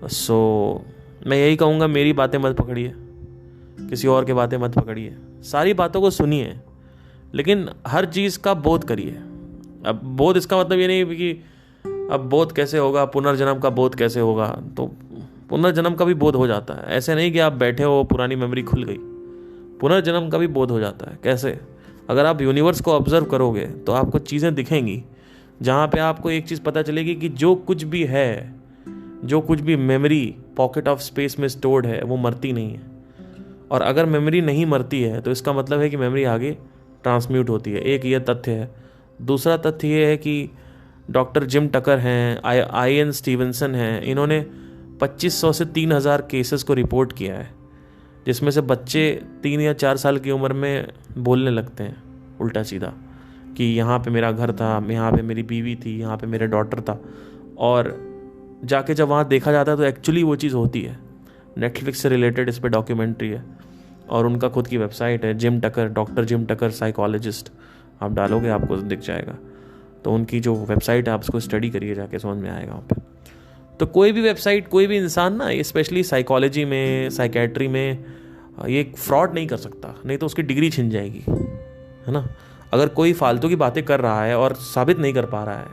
So मैं यही कहूँगा, मेरी बातें मत पकड़िए, किसी और की बातें मत पकड़िए। सारी बातों को सुनिए, लेकिन हर चीज़ का बोध करिए। अब बोध इसका मतलब ये नहीं कि अब बोध कैसे होगा, पुनर्जन्म का बोध कैसे होगा। तो पुनर्जन्म का भी बोध हो जाता है। ऐसे नहीं कि आप बैठे हो पुरानी मेमोरी खुल गई, पुनर्जन्म का भी बोध हो जाता है। कैसे? अगर आप यूनिवर्स को ऑब्जर्व करोगे तो आपको चीज़ें दिखेंगी जहाँ पे आपको एक चीज़ पता चलेगी कि जो कुछ भी है, जो कुछ भी मेमोरी पॉकेट ऑफ स्पेस में स्टोर्ड है, वो मरती नहीं है। और अगर मेमोरी नहीं मरती है तो इसका मतलब है कि मेमोरी आगे ट्रांसम्यूट होती है। एक ये तथ्य है। दूसरा तथ्य ये है कि डॉक्टर जिम टकर हैं, आईएन स्टीवनसन हैं, इन्होंने 2500 से 3000 केसेस को रिपोर्ट किया है, जिसमें से बच्चे 3 या 4 साल की उम्र में बोलने लगते हैं उल्टा सीधा कि यहाँ पे मेरा घर था, यहाँ पे मेरी बीवी थी, यहाँ पे मेरे डॉटर था। और जाके जब वहाँ देखा जाता है तो एक्चुअली वो चीज़ होती है। नेटफ्लिक्स से रिलेटेड इस पर डॉक्यूमेंट्री है और उनका खुद की वेबसाइट है, जिम टकर, डॉक्टर जिम टकर साइकोलॉजिस्ट। आप डालोगे आपको दिख जाएगा। तो उनकी जो वेबसाइट है आप उसको स्टडी करिए, जाके समझ में आएगा वहाँ पे। तो कोई भी वेबसाइट, कोई भी इंसान ना, स्पेशली साइकोलॉजी में, साइकेट्री में, ये फ्रॉड नहीं कर सकता, नहीं तो उसकी डिग्री छिन जाएगी, है ना। अगर कोई फालतू की बातें कर रहा है और साबित नहीं कर पा रहा है,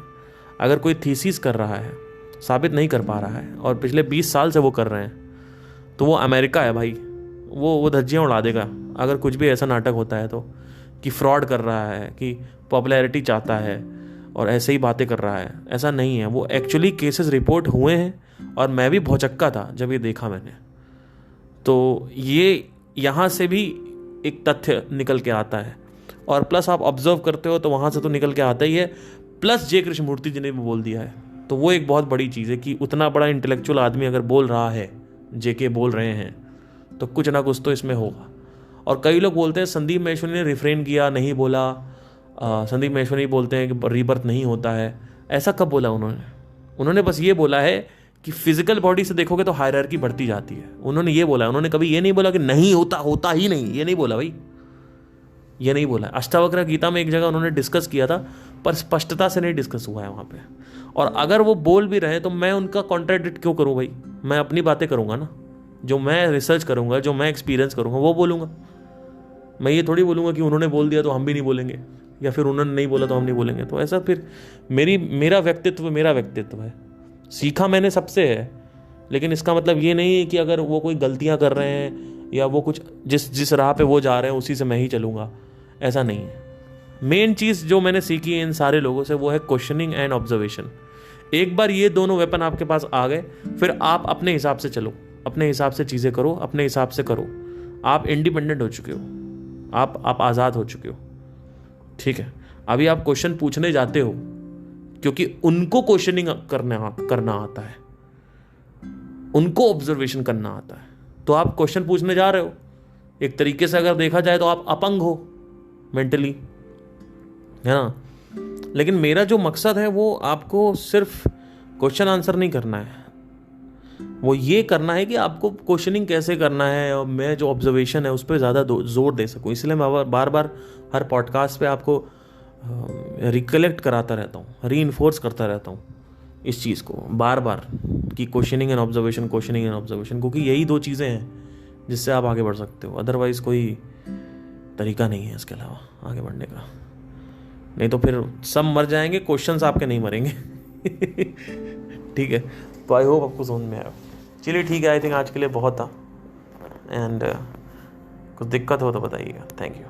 अगर कोई थीसिस कर रहा है, साबित नहीं कर पा रहा है, और पिछले 20 साल से वो कर रहे हैं, तो वो अमेरिका है भाई। वो धज्जियाँ उड़ा देगा अगर कुछ भी ऐसा नाटक होता है तो, कि फ्रॉड कर रहा है, कि पॉपुलैरिटी चाहता है और ऐसे ही बातें कर रहा है। ऐसा नहीं है। वो एक्चुअली केसेस रिपोर्ट हुए हैं और मैं भी भौचक्का था जब ये देखा मैंने। तो ये यहाँ से भी एक तथ्य निकल के आता है, और प्लस आप ऑब्जर्व करते हो तो वहाँ से तो निकल के आता ही है। प्लस जे कृष्णमूर्ति जी ने भी बोल दिया है, तो वो एक बहुत बड़ी चीज़ है कि उतना बड़ा इंटेलेक्चुअल आदमी अगर बोल रहा है, जेके बोल रहे हैं, तो कुछ ना कुछ तो इसमें होगा। और कई लोग बोलते हैं संदीप महेश्वरी ने रिफ्रेन किया, नहीं बोला। संदीप महेश्वरी बोलते हैं कि रीबर्थ नहीं होता है। ऐसा कब बोला उन्होंने बस ये बोला है कि फिजिकल बॉडी से देखोगे तो हायरार्की बढ़ती जाती है। उन्होंने ये बोला है। उन्होंने कभी ये नहीं बोला कि नहीं होता ही नहीं, ये नहीं बोला भाई, ये नहीं बोला। अष्टावक्र गीता में एक जगह उन्होंने डिस्कस किया था, पर स्पष्टता से नहीं डिस्कस हुआ है वहाँ पे। और अगर वो बोल भी रहे तो मैं उनका कॉन्ट्राडिक्ट क्यों करूँ भाई? मैं अपनी बातें करूँगा ना, जो मैं रिसर्च करूँगा, जो मैं एक्सपीरियंस करूँगा वो बोलूँगा। मैं ये थोड़ी बोलूँगा कि उन्होंने बोल दिया तो हम भी नहीं बोलेंगे, या फिर उन्होंने नहीं बोला तो हम नहीं बोलेंगे। तो ऐसा फिर मेरा व्यक्तित्व है। सीखा मैंने सबसे है, लेकिन इसका मतलब ये नहीं है कि अगर वो कोई गलतियाँ कर रहे हैं या वो कुछ जिस राह पे वो जा रहे हैं उसी से मैं ही चलूँगा, ऐसा नहीं है। मेन चीज़ जो मैंने सीखी है इन सारे लोगों से वो है क्वेश्चनिंग एंड ऑब्जर्वेशन। एक बार ये दोनों वेपन आपके पास आ गए, फिर आप अपने हिसाब से चलो, अपने हिसाब से चीज़ें करो, अपने हिसाब से करो। आप इंडिपेंडेंट हो चुके हो, आप आज़ाद हो चुके हो। ठीक है, अभी आप क्वेश्चन पूछने जाते हो क्योंकि उनको क्वेश्चनिंग करना आता है, उनको ऑब्जर्वेशन करना आता है, तो आप क्वेश्चन पूछने जा रहे हो। एक तरीके से अगर देखा जाए तो आप अपंग हो मेंटली, है ना। लेकिन मेरा जो मकसद है वो आपको सिर्फ क्वेश्चन आंसर नहीं करना है, वो ये करना है कि आपको क्वेश्चनिंग कैसे करना है, और मैं जो ऑब्जर्वेशन है उस पर ज़्यादा जोर दे सकूँ। इसलिए मैं बार बार हर पॉडकास्ट पे आपको रिकलेक्ट कराता रहता हूँ, रीइंफोर्स करता रहता हूँ इस चीज़ को बार बार, कि questioning and observation, questioning and observation, क्योंकि यही दो चीज़ें हैं जिससे आप आगे बढ़ सकते हो। अदरवाइज़ कोई तरीका नहीं है इसके अलावा आगे बढ़ने का। नहीं तो फिर सब मर जाएंगे, क्वेश्चंस आपके नहीं मरेंगे। ठीक है, तो आई होप आपको समझ में आया। चलिए ठीक है, आई थिंक आज के लिए बहुत था, एंड कुछ दिक्कत हो तो बताइएगा। Thank you.